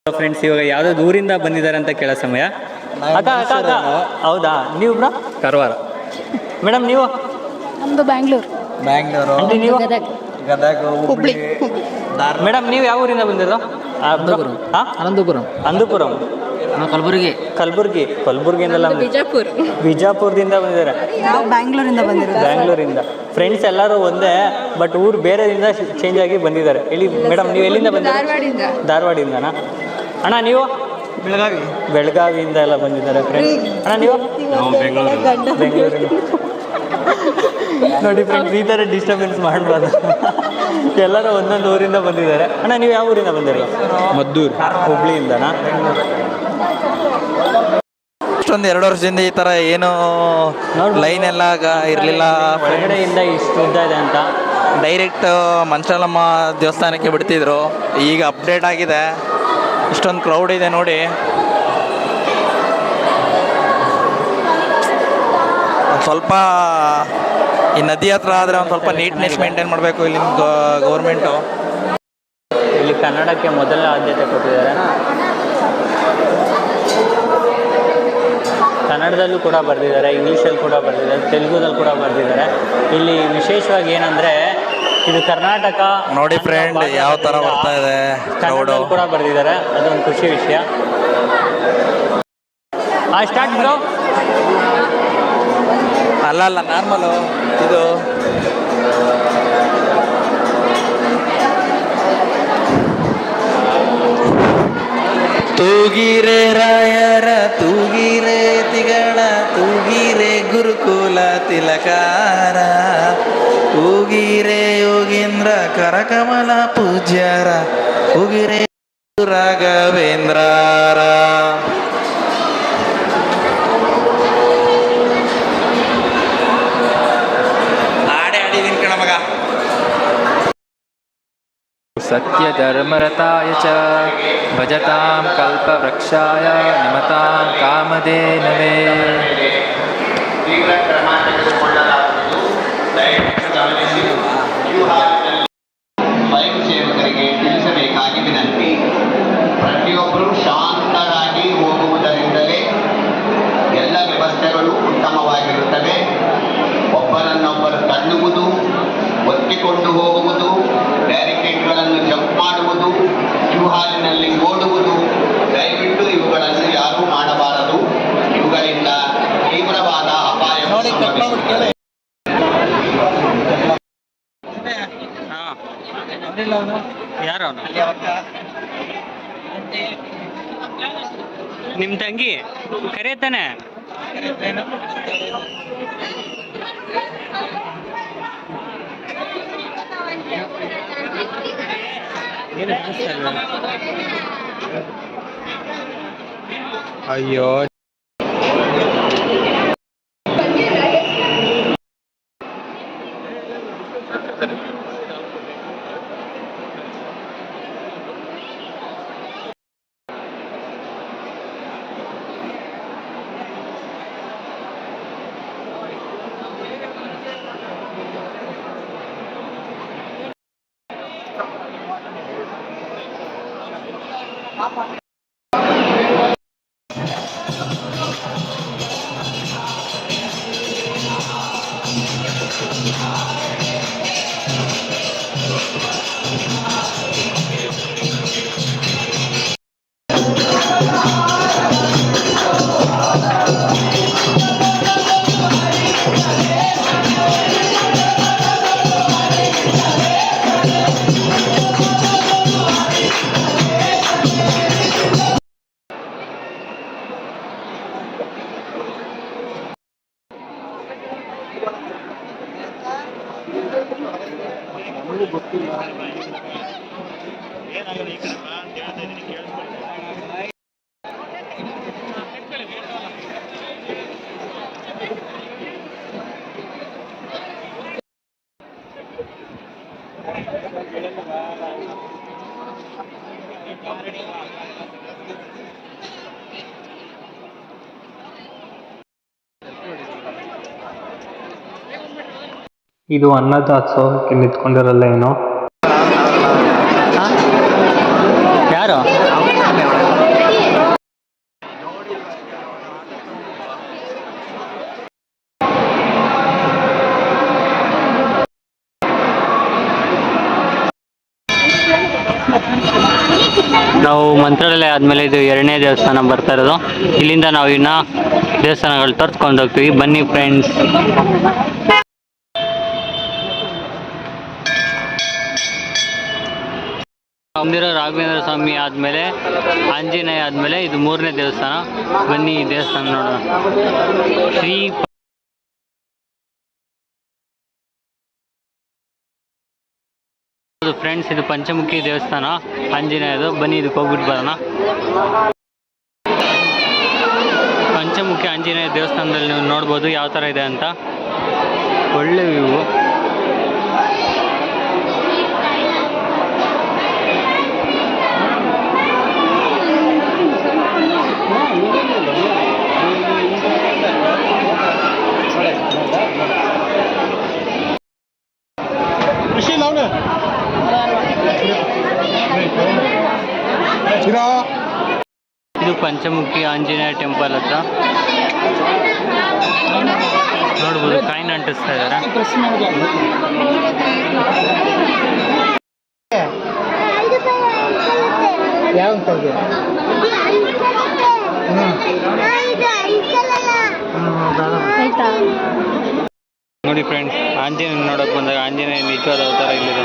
ಫ್ರೆಂಡ್ಸ್, ಇವಾಗ ಯಾವುದೋ ದೂರಿಂದ ಬಂದಿದ್ದಾರೆ ಅಂತ ಕೇಳೋ ಸಮಯ. ಅಕ್ಕ ಅಕ್ಕ ಅಕ್ಕ ಹೌದಾ? ನೀವು ಬ್ರೋ? ಕಾರವಾರ. ಮೇಡಮ್ ನೀವು? ನಮ್ಮದು ಬ್ಯಾಂಗ್ಳೂರು. ಆಂಟಿ ನೀವು? ಗದಗ, ಹುಬ್ಳಿ. ಮೇಡಮ್ ನೀವು ಯಾವ ಊರಿಂದ ಬಂದಿರೋ? ಅನಂತಪುರಂ. ಕಲಬುರ್ಗಿಯಿಂದಲ್ಲ, ಬಿಜಾಪುರದಿಂದ ಬಂದಿದ್ದಾರೆ. ಬ್ಯಾಂಗ್ಳೂರಿಂದ. ಫ್ರೆಂಡ್ಸ್ ಎಲ್ಲರೂ ಒಂದೇ, ಬಟ್ ಊರು ಬೇರೆದಿಂದ ಚೇಂಜ್ ಆಗಿ ಬಂದಿದ್ದಾರೆ. ಹೇಳಿ ಮೇಡಮ್, ನೀವು ಎಲ್ಲಿಂದ ಬಂದಿದ್ದೀರಾ? ಧಾರವಾಡಿಂದನಾ? ಅಣ್ಣ ನೀವು? ಬೆಳಗಾವಿಯಿಂದ ಎಲ್ಲ ಬಂದಿದ್ದಾರೆ ಫ್ರೆಂಡ್ಸ್. ಅಣ್ಣ ನೀವು? ಬೆಂಗಳೂರಿಂದ. ನೋಡಿ ಫ್ರೆಂಡ್ಸ್, ಈ ಥರ ಡಿಸ್ಟರ್ಬೆನ್ಸ್ ಮಾಡಬಾರ್ದು. ಎಲ್ಲರೂ ಒಂದೊಂದು ಊರಿಂದ ಬಂದಿದ್ದಾರೆ. ಅಣ್ಣ ನೀವು ಯಾವ ಊರಿಂದ ಬಂದಿರೋ? ಮದ್ದೂರು. ಹುಬ್ಳಿಯಿಂದನಾ? ಅಷ್ಟೊಂದು 2 ವರ್ಷದಿಂದ ಈ ಥರ ಏನು ಲೈನ್ ಎಲ್ಲ ಇರಲಿಲ್ಲ. ಹೊರಗಡೆಯಿಂದ ಇಷ್ಟು ಉದ್ದ ಇದೆ ಅಂತ ಡೈರೆಕ್ಟ್ ಮಂಚಾಲಮ್ಮ ದೇವಸ್ಥಾನಕ್ಕೆ ಬಿಡ್ತಿದ್ರು. ಈಗ ಅಪ್ಡೇಟ್ ಆಗಿದೆ, ಇಷ್ಟೊಂದು ಕ್ರೌಡ್ ಇದೆ ನೋಡಿ. ಸ್ವಲ್ಪ ಈ ನದಿ ಹತ್ರ ಆದರೆ ಒಂದು ಸ್ವಲ್ಪ ನೀಟ್ನೆಸ್ ಮೇಂಟೈನ್ ಮಾಡಬೇಕು ಇಲ್ಲಿನ ಗೌರ್ಮೆಂಟು. ಇಲ್ಲಿ ಕನ್ನಡಕ್ಕೆ ಮೊದಲ ಆದ್ಯತೆ ಕೊಟ್ಟಿದ್ದಾರೆ. ಕನ್ನಡದಲ್ಲೂ ಕೂಡ ಬರೆದಿದ್ದಾರೆ, ಇಂಗ್ಲೀಷಲ್ಲಿ ಕೂಡ ಬರೆದಿದ್ದಾರೆ, ತೆಲುಗುದಲ್ಲಿ ಕೂಡ ಬರೆದಿದ್ದಾರೆ. ಇಲ್ಲಿ ವಿಶೇಷವಾಗಿ ಏನಂದರೆ, ಇದು ಕರ್ನಾಟಕ ನೋಡಿ ಫ್ರೆಂಡ್ ಯಾವ ಥರ ಬರ್ತಾ ಇದೆ. ಕನ್ನಡದಲ್ಲಿ ಕೂಡ ಬರೆದಿದ್ದಾರೆ, ಅದೊಂದು ಖುಷಿ ವಿಷಯ. Start bro. ಅಲ್ಲ ನಾರ್ಮಲು ಇದು. ತೂಗಿರೆ ರಾಯರ ತೂಗಿರೆ ತಿಗಳ ತೂಗಿರೆ ಗುರುಕುಲ ತಿಲಕಾರ ತೂಗಿರೆ ಯೋಗೇಂದ್ರ ಕರಕಮಲ ಪೂಜ್ಯರ ತೂಗಿರೆ ರಾಘವೇಂದ್ರರ. ಸತ್ಯ ಧರ್ಮರತಾಯ ಚ ಭಜತಾಂ ಕಲ್ಪವೃಕ್ಷಾಯ ನಮತಾಂ ಕಾಮಧೇನವೇ. ಸ್ವಯಂ ಸೇವಕರಿಗೆ ತಿಳಿಸಬೇಕಾಗಿ ವಿನಂತಿ. ಪ್ರತಿಯೊಬ್ಬರು ಶಾಂತರಾಗಿ ಹೋಗುವುದರಿಂದಲೇ ಎಲ್ಲ ವ್ಯವಸ್ಥೆಗಳು ಉತ್ತಮವಾಗಿರುತ್ತವೆ. ಯಾರು ಅವನು? ನಿಮ್ಮ ತಂಗಿ ಕರೆಯತ್ತಾನೆ. ಅಯ್ಯೋ ಇದು ಅನ್ನದಾಸೋಹಕ್ಕೆ ನಿಂತ್ಕೊಂಡಿರಲ್ಲ ಏನೋ. ಯಾರು? ನಾವು ಮಂತ್ರಾಲಯ ಆದಮೇಲೆ ಇದು 2ನೇ ದೇವಸ್ಥಾನ ಬರ್ತಾ ಇರೋದು. ಇಲ್ಲಿಂದ ನಾವು ಇನ್ನು ದೇವಸ್ಥಾನಗಳು ತೋರಿಸ್ಕೊಂಡು ಹೋಗ್ತೀವಿ. ಬನ್ನಿ ಫ್ರೆಂಡ್ಸ್. ಬಂದಿರೋ ರಾಘವೇಂದ್ರ ಸ್ವಾಮಿ ಆದಮೇಲೆ ಆಂಜನೇಯ ಆದಮೇಲೆ ಇದು 3ನೇ ದೇವಸ್ಥಾನ. ಬನ್ನಿ ಈ ದೇವಸ್ಥಾನ ನೋಡೋಣ. ಶ್ರೀ ಫ್ರೆಂಡ್ಸ್, ಇದು ಪಂಚಮುಖಿ ದೇವಸ್ಥಾನ ಆಂಜನೇಯದು. ಬನ್ನಿ ಇದಕ್ಕೆ ಹೋಗ್ಬಿಟ್ಟು ಬರೋಣ. ಪಂಚಮುಖಿ ಆಂಜನೇಯ ದೇವಸ್ಥಾನದಲ್ಲಿ ನೀವು ನೋಡ್ಬೋದು ಯಾವ ಥರ ಇದೆ ಅಂತ. ಒಳ್ಳೆ ವ್ಯೂ. ಇದು ಪಂಚಮುಖಿ ಆಂಜನೇಯ ಟೆಂಪಲ್ ಹತ್ರ ನೋಡ್ಬೋದು. ಕಾಯಿನ್ ಅಂಟಿಸ್ತಾ ಇದ್ದಾರೆ. ನೋಡಿ ಫ್ರೆಂಡ್ಸ್, ಆಂಜನೇಯ ನೋಡೋಕೆ ಬಂದಾಗ ಆಂಜನೇಯ ನಿಜವಾದ ಅವತಾರ ಇಲ್ಲಿದೆ.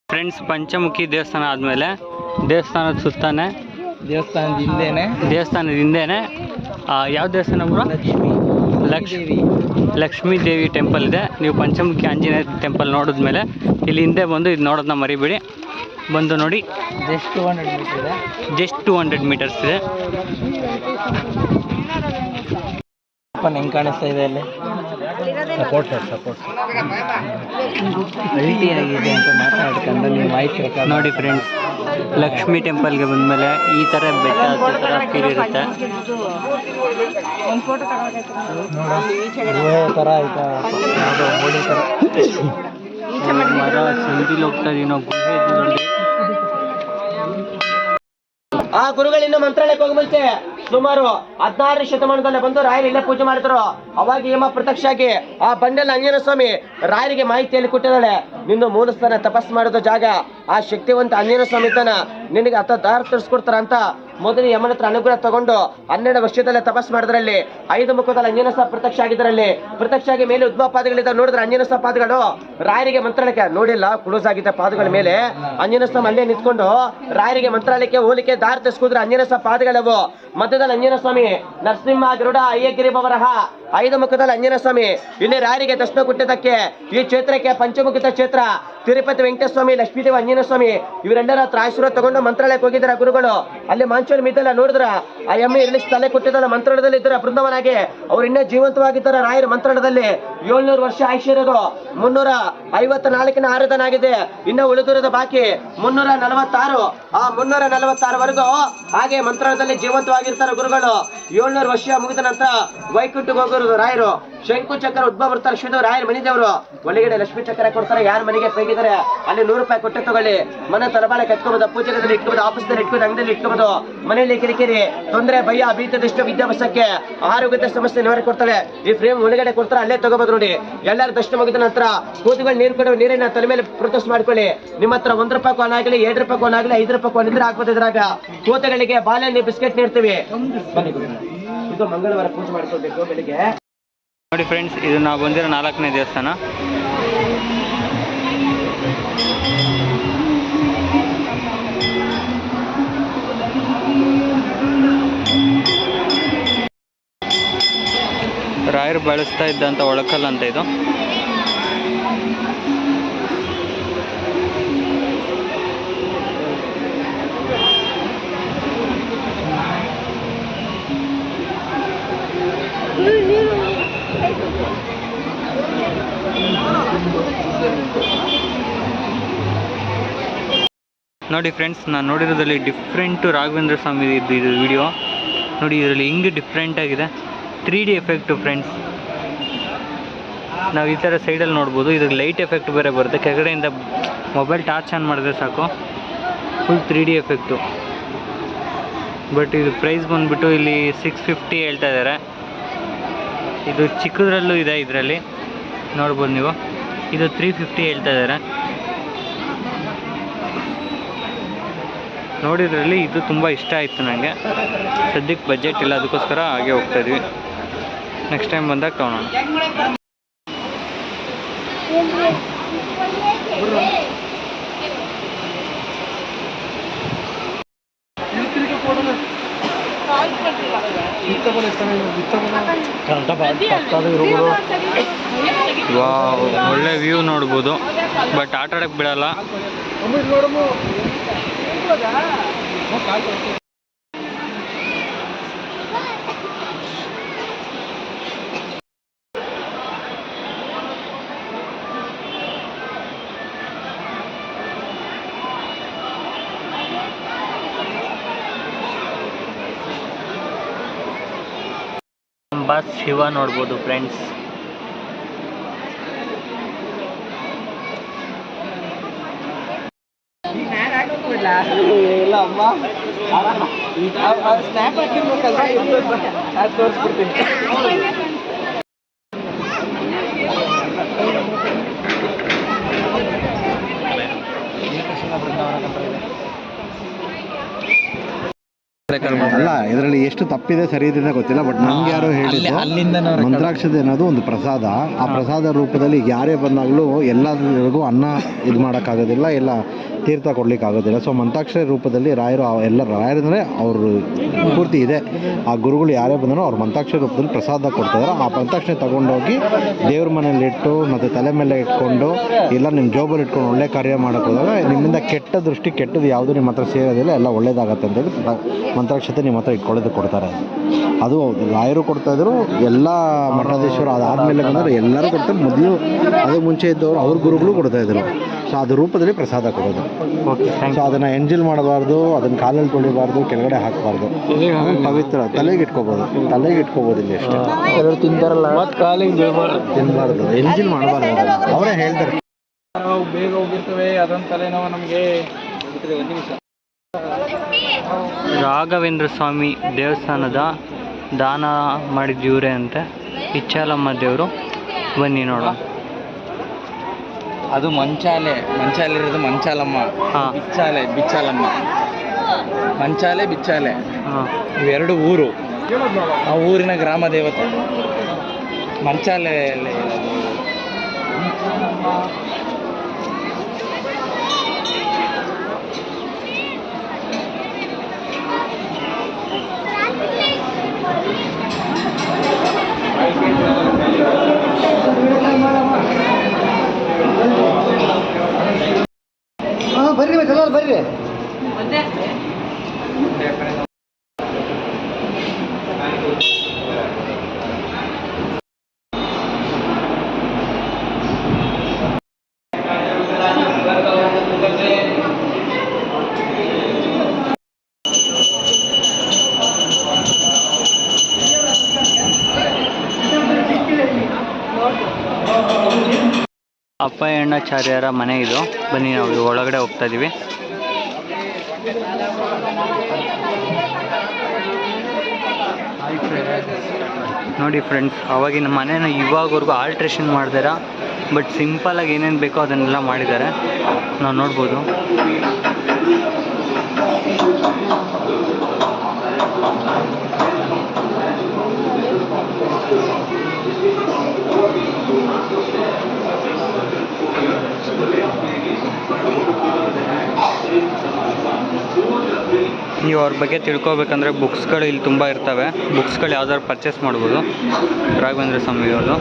ಫ್ರೆಂಡ್ಸ್, ಪಂಚಮುಖಿ ದೇವಸ್ಥಾನ ಆದಮೇಲೆ ದೇವಸ್ಥಾನದ ಸುತ್ತಾನೆ ದೇವಸ್ಥಾನದ ಹಿಂದೆನೆ ಯಾವ ದೇವಸ್ಥಾನ ಬ್ರೋ? ಲಕ್ಷ್ಮೀ ದೇವಿ ಟೆಂಪಲ್ ಇದೆ. ನೀವು ಪಂಚಮುಖಿ ಆಂಜನೇಯ ಟೆಂಪಲ್ ನೋಡಿದ್ಮೇಲೆ ಇಲ್ಲಿ ಹಿಂದೆ ಬಂದು ಇದು ನೋಡೋದನ್ನ ಮರಿಬೇಡಿ. ಬಂದು ನೋಡಿ. ಜಸ್ಟ್ 200 ಮೀಟರ್ಸ್ ಇದೆ. ಹೆಂಗೆ ಕಾಣಿಸ್ತಾ ಇದೆ ಅಲ್ಲಿ? ಸಪೋರ್ಟ್ ಅಲ್ಟಿ ಆಗಿದೆ ಅಂತ ಮಾತಾಡ್ಕೊಂಡು ನೀವು ಮಾಹಿತಿ ನೋಡಿ ಫ್ರೆಂಡ್ಸ್, ಲಕ್ಷ್ಮೀ ಟೆಂಪಲ್ಗೆ ಬಂದಮೇಲೆ ಈ ಥರ ಬೆಟ್ಟ ಹತ್ತೋ ಥರ ಫೀಲ್ ಇರುತ್ತೆ. ಥರ ಆಯ್ತಾ ಯಾವುದೋ ಗೋಡೆ ಥರ ಮರ ಸಂದಿಲಿ ಹೋಗ್ತಾ ಇದೀವಿ ನಾವು ಗುಹೆ ನೋಡಿ. ಆ ಗುರುಗಳಿಂದ ಮಂತ್ರಾಲಯಕ್ಕೆ ಹೋಗಿ ಮುಂಚೆ ಸುಮಾರು 16ನೇ ಶತಮಾನದಲ್ಲಿ ಬಂದು ರಾಯರು ಇಲ್ಲೇ ಪೂಜೆ ಮಾಡಿದ್ರು. ಅವಾಗ ಹೇಮ ಪ್ರತ್ಯಕ್ಷ ಆಗಿ ಆ ಬಂಡೆಲ್ಲ ಆಂಜನೇಯ ಸ್ವಾಮಿ ರಾಯರಿಗೆ ಮಾಹಿತಿಯಲ್ಲಿ ಕೊಟ್ಟಿದ್ದಾಳೆ, ನಿನ್ನ ಮೂಲಸ್ಥಾನ ತಪಸ್ ಮಾಡೋದು ಜಾಗ, ಆ ಶಕ್ತಿವಂತ ಆಂಜನೇಯ ಸ್ವಾಮಿ ತಾನ ನಿನಗೆ ಅತ್ತ ದಾರ ತರಿಸ್ಕೊಡ್ತಾರ ಅಂತ ಮೊದಲು ಯಮನ ಹತ್ರ ಅನುಗ್ರಹ ತಗೊಂಡು 12 ವರ್ಷದಲ್ಲೇ ತಪಸ್ ಮಾಡಿದ್ರಲ್ಲಿ 5 ಮುಖದಲ್ಲಿ ಆಂಜನೇಯ ಸ್ವಾಮಿ ಪ್ರತ್ಯಕ್ಷ ಆಗಿದ್ರಲ್ಲಿ. ಪ್ರತ್ಯಕ್ಷ ಆಗಿ ಮೇಲೆ ಉದ್ಭವ ಪಾದಗಳಿಂದ ನೋಡಿದ್ರೆ ಆಂಜನೇಯ ಸ್ವಾಮಿ ಪಾದಗಳು ರಾಯರಿಗೆ ಮಂತ್ರಾಲಯಕ್ಕೆ ನೋಡಿಲ್ಲ, ಕ್ಲೋಸ್ ಆಗಿದ್ದ ಪಾದಗಳ ಮೇಲೆ ಆಂಜನೇಯ ಸ್ವಾಮಿ ಅಲ್ಲೇ ನಿಂತ್ಕೊಂಡು ರಾಯರಿಗೆ ಮಂತ್ರಾಲಯಕ್ಕೆ ಹೋಲಿಕೆ ದಾರಿ ತರಿಸ್ಕೊಂಡ್ರೆ ಆಂಜನೇಯ ಸ್ವಾಮಿ ಪಾದಗಳವು. ಮಧ್ಯದಲ್ಲಿ ಆಂಜನೇಯ ಸ್ವಾಮಿ ನರಸಿಂಹ ಗರುಡ ಅಯ್ಯಗಿರಿ ಬವರಹ 5 ಮುಖದಲ್ಲಿ ಆಂಜನೇಯ ಸ್ವಾಮಿ. ಇಲ್ಲಿ ರಾಯರಿಗೆ ದರ್ಶನ ಕೊಟ್ಟಿದ್ದಕ್ಕೆ ಈ ಕ್ಷೇತ್ರಕ್ಕೆ ಪಂಚಮುಖಿತ ಕ್ಷೇತ್ರ ತಿರುಪತಿ ವೆಂಕಟೇಶ್ವರ ಸ್ವಾಮಿ, ಲಕ್ಷ್ಮೀದೇವಿ, ಆಂಜನೇಯ ಸ್ವಾಮಿ ಇವರೆಲ್ಲರ ಹತ್ರ ಆಶೀರ್ವಾದ ತಗೊಂಡು ಮಂತ್ರಾಲಯಕ್ಕೆ ಹೋಗಿದ್ದಾರೆ ಗುರುಗಳು. ಅಲ್ಲಿ ಮಾಂಚೋಳಿ ಮಿದ್ದೆಲ್ಲ ನೋಡಿದ್ರ ಆ ಎಮ್ಮೆ ಇಲ್ಲಿ ತಲೆ ಕೊಟ್ಟಿದ್ದಲ್ಲ ಮಂತ್ರಾಲಯದಲ್ಲಿ ಇದ್ದಾರೆ ಬೃಂದಾವನಾಗೆ. ಅವ್ರು ಇನ್ನೂ ಜೀವಂತವಾಗಿದ್ದಾರೆ. ರಾಯರ ಮಂತ್ರಾಲಯದಲ್ಲಿ 700 ವರ್ಷ ಆಯುಷ್ಯ ಇರೋದು, 354ನೇ ಆರಾಧನೆ ಆಗಿದೆ. ಇನ್ನು ಉಳಿದಿರೋದು ಬಾಕಿ 346. ಆ 346ವರೆಗೂ ಹಾಗೆ ಮಂತ್ರಾಲಯದಲ್ಲಿ ಜೀವಂತವಾಗಿರ್ತಾರೆ ಗುರುಗಳು. 700 ವರ್ಷ ಮುಗಿದ ನಂತರ ವೈಕುಂಠಕ್ಕೆ ಹೋಗೋರು ರಾಯರು. ಶಂಕು ಚಕ್ರ ಉದ್ಭವ ಬರ್ತಾರೆ ಶಿವದೇವ್ ರಾಯರ ಮನಿದೇವರು. ಒಳಗಡೆ ಲಕ್ಷ್ಮೀ ಚಕ್ರ ಕೊಡ್ತಾರೆ. ಯಾರ ಮನೆಗೆ ಪೈಗಿದ್ದಾರೆ ಅಲ್ಲಿ 100 ರೂಪಾಯಿ ಕೊಟ್ಟು ತಗೊಳ್ಳಿ. ಮನೆ ತರಬಾಳೆ ಕಟ್ಕೋಬಹುದು, ಪೂಜೆಗಳಲ್ಲಿ ಇಟ್ಕೋಬಹುದು, ಆಫೀಸ್ನಲ್ಲಿ ಇಟ್ಕೋಬಹುದು, ಅಂಗಡಿಯಲ್ಲಿ ಇಟ್ಕೋಬಹುದು. ಮನೆಯಲ್ಲಿ ಕಿರಿಕಿರಿ ತೊಂದರೆ ಭಯ ಭೀತದಷ್ಟು ವಿದ್ಯಾಭ್ಯಾಸಕ್ಕೆ ಆರೋಗ್ಯದ ಸಮಸ್ಯೆ ನಿವಾರಣೆ ಕೊಡ್ತಾಳೆ. ಈ ಫ್ರೇಮ್ ಒಳಗಡೆ ಕೊಡ್ತಾರೆ, ಅಲ್ಲೇ ತಗೋಬಹುದು ನೋಡಿ. ಎಲ್ಲರೂ ದರ್ಶನ ಮುಗಿದ ನಂತರ ಕೂತುಗಳು ನೀರು ಕೊಡುವ ನೀರಿನ ತಲೆ ಮೇಲೆ ಪ್ರೊಟೆಸ್ಟ್ ಮಾಡ್ಕೊಳ್ಳಿ. ನಿಮ್ಮ ಹತ್ರ 1 ರೂಪಾಯಿ ಕಾನ್ ಆಗಲಿ, 2 ರೂಪಾಯಿ ಕಾನ್ ಆಗಲಿ, 5 ರೂಪಾಯಿ ಕಾನ್ ಇದ್ರೆ ಹಾಕ್ಬೋದು. ಇದ್ರಾಗ ಕೂತಗಳಿಗೆ ಬಾಳೆಹಣ್ಣು ಬಿಸ್ಕೆಟ್ ನೀಡ್ತೀವಿ. ಇದು ಮಂಗಳವಾರ ಪೂಜೆ ಮಾಡ್ಕೊಳ್ಬೇಕು ಬೆಳಿಗ್ಗೆ. ನೋಡಿ ಫ್ರೆಂಡ್ಸ್, ಇದು ನಾವು ಬಂದಿರೋ 4ನೇ ದೇವಸ್ಥಾನ. ರಾಯರು ಬಳಸ್ತಾ ಇದ್ದಂಥ ಒಳಕಲ್ ಅಂತ ಇದು. ನೋಡಿ ಫ್ರೆಂಡ್ಸ್, ನಾನು ನೋಡಿರೋದ್ರಲ್ಲಿ ಡಿಫ್ರೆಂಟು ರಾಘವೇಂದ್ರ ಸ್ವಾಮಿ ಇದು ವಿಡಿಯೋ ನೋಡಿ. ಇದರಲ್ಲಿ ಹಿಂಗೆ ಡಿಫ್ರೆಂಟ್ ಆಗಿದೆ 3D ಎಫೆಕ್ಟು ಫ್ರೆಂಡ್ಸ್. ನಾವು ಈ ಥರ ಸೈಡಲ್ಲಿ ನೋಡ್ಬೋದು. ಇದ್ರಲ್ಲಿ ಲೈಟ್ ಎಫೆಕ್ಟ್ ಬೇರೆ ಬರುತ್ತೆ. ಕೆಳಗಡೆಯಿಂದ ಮೊಬೈಲ್ ಟಾರ್ಚ್ ಆನ್ ಮಾಡಿದ್ರೆ ಸಾಕು, ಫುಲ್ 3D ಎಫೆಕ್ಟು. ಬಟ್ ಇದು ಪ್ರೈಸ್ ಬಂದುಬಿಟ್ಟು ಇಲ್ಲಿ 650 ಹೇಳ್ತಾ ಇದ್ದಾರೆ. ಇದು ಚಿಕ್ಕದ್ರಲ್ಲೂ ಇದೆ, ಇದರಲ್ಲಿ ನೋಡ್ಬೋದು ನೀವು. ಇದು 350 ಹೇಳ್ತಾ ಇದ್ದಾರೆ. ನೋಡಿದ್ರಲ್ಲಿ ಇದು ತುಂಬ ಇಷ್ಟ ಆಯಿತು ನನಗೆ. ಸದ್ಯಕ್ಕೆ ಬಜೆಟ್ ಇಲ್ಲ, ಅದಕ್ಕೋಸ್ಕರ ಹಾಗೆ ಹೋಗ್ತಾಯಿದ್ವಿ. ನೆಕ್ಸ್ಟ್ ಟೈಮ್ ಬಂದಾಗ ತೊಗೊಳೋಣ. ವಾವ್, ಒಳ್ಳೆ ವ್ಯೂ ನೋಡ್ಬೋದು. ಬಟ್ ಆಟ ಆಡೋಕ್ಕೆ ಬಿಡಲ್ಲ. ಬಸ್ ಶಿವ ನೋಡ್ಬೋದು ಫ್ರೆಂಡ್ಸ್. ಇಲ್ಲ ಅಮ್ಮ, ಸ್ನ್ಯಾಪ್ ಹಾಕಿರ್ಬೇಕಲ್ಲ, ತೋರಿಸ್ಬಿಡ್ತೀನಿ. ಅಲ್ಲ, ಇದರಲ್ಲಿ ಎಷ್ಟು ತಪ್ಪಿದೆ ಸರಿ ಇದೆ ಗೊತ್ತಿಲ್ಲ. ಬಟ್ ನಮ್ಗೆ ಯಾರೋ ಹೇಳಿದ್ರು ಮಂತ್ರಾಕ್ಷತೆ ಅನ್ನೋದು ಒಂದು ಪ್ರಸಾದ. ಆ ಪ್ರಸಾದ ರೂಪದಲ್ಲಿ ಯಾರೇ ಬಂದಾಗಲೂ ಎಲ್ಲರಿಗೂ ಅನ್ನ ಇದು ಮಾಡೋಕ್ಕಾಗೋದಿಲ್ಲ, ಎಲ್ಲ ತೀರ್ಥ ಕೊಡ್ಲಿಕ್ಕೆ ಆಗೋದಿಲ್ಲ. ಸೊ ಮಂತ್ರಾಕ್ಷರ ರೂಪದಲ್ಲಿ ರಾಯರು ಎಲ್ಲ ರಾಯರಂದರೆ ಅವರು ಪೂರ್ತಿ ಇದೆ. ಆ ಗುರುಗಳು ಯಾರೇ ಬಂದರೂ ಅವ್ರು ಮಂತ್ರಾಕ್ಷರ ರೂಪದಲ್ಲಿ ಪ್ರಸಾದ ಕೊಡ್ತಿದ್ದಾರೆ. ಆ ಮಂತ್ರಾಕ್ಷರ ತಗೊಂಡೋಗಿ ದೇವ್ರ ಮನೇಲಿ ಇಟ್ಟು ಮತ್ತು ತಲೆ ಮೇಲೆ ಇಟ್ಕೊಂಡು ಇಲ್ಲ ನಿಮ್ಮ ಜೋಬಲ್ಲಿ ಇಟ್ಕೊಂಡು ಒಳ್ಳೆ ಕಾರ್ಯ ಮಾಡೋಕ್ಕೆ ಹೋದಾಗ ನಿಮ್ಮಿಂದ ಕೆಟ್ಟ ದೃಷ್ಟಿ ಕೆಟ್ಟದ್ದು ಯಾವುದು ನಿಮ್ಮ ಹತ್ರ ಸೇರೋದಿಲ್ಲ, ಎಲ್ಲ ಒಳ್ಳೇದಾಗತ್ತೆ ಅಂತೇಳಿ ಮಂತ್ರಾಕ್ಷತೆ ನಿಮ್ಮ ಹತ್ರ ಇಟ್ಕೊಳ್ಳೋದಕ್ಕೆ ಕೊಡ್ತಾರೆ. ಅದು ರಾಯರು ಕೊಡ್ತಾಯಿದ್ರು, ಎಲ್ಲ ಮಠಾಧೀಶರು ಅದಾದಮೇಲೆ ಬಂದರೆ ಎಲ್ಲರೂ ಕೊಡ್ತಾರೆ. ಮೊದಲು ಅದಕ್ಕೆ ಮುಂಚೆ ಇದ್ದವರು ಅವ್ರ ಗುರುಗಳು ಕೊಡ್ತಾಯಿದ್ರು. ಸೊ ಅದು ರೂಪದಲ್ಲಿ ಪ್ರಸಾದ ಕೊಡೋದು. ಸೊ ಅದನ್ನು ಎಂಜಿಲ್ ಮಾಡಬಾರ್ದು, ಅದನ್ನು ಕಾಲಲ್ಲಿ ತೊಳಿಬಾರ್ದು, ಕೆಳಗಡೆ ಹಾಕಬಾರ್ದು. ಪವಿತ್ರ ತಲೆಗೆ ಇಟ್ಕೋಬೋದು ಇಲ್ಲಿ ಅಷ್ಟೇ. ತಿಂತಾರಲ್ಲ ಮತ್ತು ಕಾಲಿಗೆ ತಿನ್ನಬಾರ್ದು, ಎಂಜಿಲ್ ಮಾಡಬಾರ್ದು. ಅವರೇ ಹೇಳ್ತಾರೆ. ನಾವು ಬೇಗ ಹೋಗಿರ್ತೇವೆ, ಅದೊಂದು ತಲೆನೋವು ನಮಗೆ. ಒಂದು ನಿಮಿಷ. ರಾಘವೇಂದ್ರ ಸ್ವಾಮಿ ದೇವಸ್ಥಾನದ ದಾನ ಮಾಡಿದ ಇವರೇ ಅಂತೆ, ಇಚ್ಛಾಲಮ್ಮ ದೇವರು. ಬನ್ನಿ ನೋಡೋಣ. ಅದು ಮಂಚಾಲೆ ಇರೋದು ಮಂಚಾಲಮ್ಮ. ಹಾಂ, ಬಿಚ್ಚಾಲಮ್ಮ. ಮಂಚಾಲೆ ಬಿಚ್ಚಾಲೆ ಹಾಂ. ಇವೆರಡು ಊರು. ಆ ಊರಿನ ಗ್ರಾಮ ದೇವತೆ ಮಂಚಾಲೆ. ಬರ್ರಿ ಬರ್ರಿ. ಅಪ್ಪಯ್ಯಣ್ಣಾಚಾರ್ಯರ ಮನೆ ಇದು. ಬನ್ನಿ ನಾವು ಒಳಗಡೆ ಹೋಗ್ತಾ ಇದ್ದೀವಿ. ನೋಡಿ ಫ್ರೆಂಡ್ಸ್, ಅವಾಗಿನ ಮನೇನ ಇವಾಗವರೆಗೂ ಆಲ್ಟ್ರೇಷನ್ ಮಾಡ್ದಾರ. ಬಟ್ ಸಿಂಪಲಾಗಿ ಏನೇನು ಬೇಕೋ ಅದನ್ನೆಲ್ಲ ಮಾಡಿದ್ದಾರೆ, ನಾವು ನೋಡ್ಬೋದು. ನೀವು ಅವ್ರ ಬಗ್ಗೆ ತಿಳ್ಕೊಬೇಕಂದ್ರೆ ಬುಕ್ಸ್ಗಳು ಇಲ್ಲಿ ತುಂಬ ಇರ್ತವೆ. ಬುಕ್ಸ್ಗಳು ಯಾವ್ದಾದ್ರು ಪರ್ಚೇಸ್ ಮಾಡ್ಬೋದು ರಾಘವೇಂದ್ರ ಸ್ವಾಮಿ ಅವ್ರದ್ದು.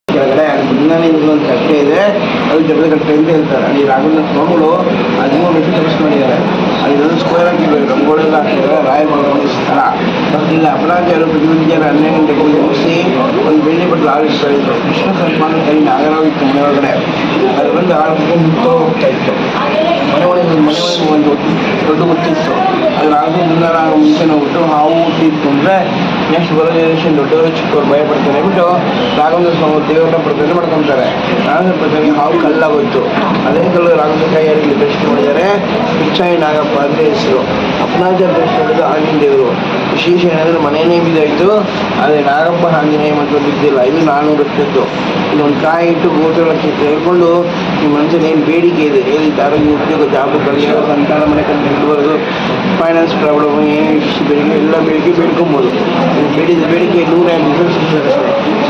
ಕೆಳಗಡೆ ಮುನ್ನಾನೆ ಒಂದು ಕಟ್ಟೆ ಇದೆ, ಅದು ಜಗಳ ಕಟ್ಟೆ ಅಂತ ಹೇಳ್ತಾರೆ. ಅಲ್ಲಿ ರಾಘವೇಂದ್ರ ಸ್ವಾಮಿಗಳು 13 ವರ್ಷ ತಪಸ್ ಮಾಡಿದ್ದಾರೆ. ಅಲ್ಲಿ ಸ್ಕ್ವೇರ್ ಹಾಕಿದ್ದಾರೆ, ರಂಗೋಳೆಲ್ಲ ಹಾಕಿದ್ದಾರೆ. ರಾಯರ್ ಮಾಡ್ಕೊಂಡು ಸ್ಥಳ ಇಲ್ಲ. ಅಪರಾಧಿಯರು ಪ್ರತಿನಿಧಿಯರ 12 ಗಂಟೆಗೆ ಮುಗಿಸಿ ಒಂದು ಬೆಳ್ಳಿ ಬಟ್ಟಲು ಆರಿಸ್ತಾ ಇದ್ರು. ಕೃಷ್ಣ ಸನ್ಮಾನ ಕೈ ನಾಗರಾವ್ ಇತ್ತು ಮನೆ ಒಳಗಡೆ. ಅದು ಬಂದು ಆಳ್ಕೊಂಡು ಮುಕ್ತ ಹೋಗ್ತಾ ಇತ್ತು. ಮನೆ ಒಳಗೆ ಒಂದು ದೊಡ್ಡ ಗೊತ್ತಿತ್ತು. ಅದು ರಾಘವೇಂದ್ರ ಮುಂಚೆ ನೋಡ್ಬಿಟ್ಟು ಹಾವು ಹುಟ್ಟಿತ್ತು ಅಂದರೆ ನೆಕ್ಸ್ಟ್ ಬರೋ ಜನರೇಷನ್ ದೊಡ್ಡವರು ಚಿಕ್ಕವರು ಭಯ ಪಡ್ತಾರೆ ಬಿಟ್ಟು ರಾಘವೇಂದ್ರ ಸ್ವಾಮಿ ದೇವರನ್ನ ಪ್ರತಿಷ್ಠೆ ಮಾಡ್ಕೊತಾರೆ. ರಾಘವೇಂದ್ರ ಪ್ರತಿಷ್ಠೆ ಹಾವು ಕಲ್ಲಾಗೋಯ್ತು. ಅದೇ ಕಲ್ಲು ರಾಘವೇಂದ್ರ ಕೈಯಲ್ಲಿ ಪ್ರತಿಷ್ಠೆ ಮಾಡಿದ್ದಾರೆ. ಪಿಚ್ಚಾಯಿ ನಾಗಪ್ಪ ಅಂದರೆ ಹೆಸರು. ಅಪನಾಚಾರ ಪ್ರತಿಷ್ಠೆ ಮಾಡಿದ್ದು ಆಗಿನ ದೇವರು. ವಿಶೇಷ ಏನಂದರೆ ಮನೆಯೇ ಬಿದ್ದಾಯಿತು, ಆದರೆ ನಾಗಪ್ಪ ಆಂಜನೇಯ ಮಂತ್ರ ಬಿದ್ದಿಲ್ಲ. ಇದು 400 ರೂಪಾಯಿದ್ದು. ಇದೊಂದು ಕಾಯಿ ಇಟ್ಟು ಗೋತ್ರಕ್ಕೆ ತೆಗೆದುಕೊಂಡು ಈ ಮನುಷ್ಯನ ಏನು ಬೇಡಿಕೆ ಇದೆ ಹೇಳಿದ್ದು ಆರೋಗ್ಯ ಉದ್ಯೋಗ ಜಾಬ್ ಕಲಿಯೋದು ಸಂತಾನ ಮನೆ ಕಂಡು ಬರೋದು ಫೈನಾನ್ಸ್ ಪ್ರಾಬ್ಲಮ್ ಏನು ಬೇಡಿಕೆ ಎಲ್ಲ ಬೇಡಿಕೆ ಬೇಡ್ಕೊಬೋದು. ಬೇಡಿದ ಬೇಡಿಕೆ 150 ಸಿಗ್ತದೆ.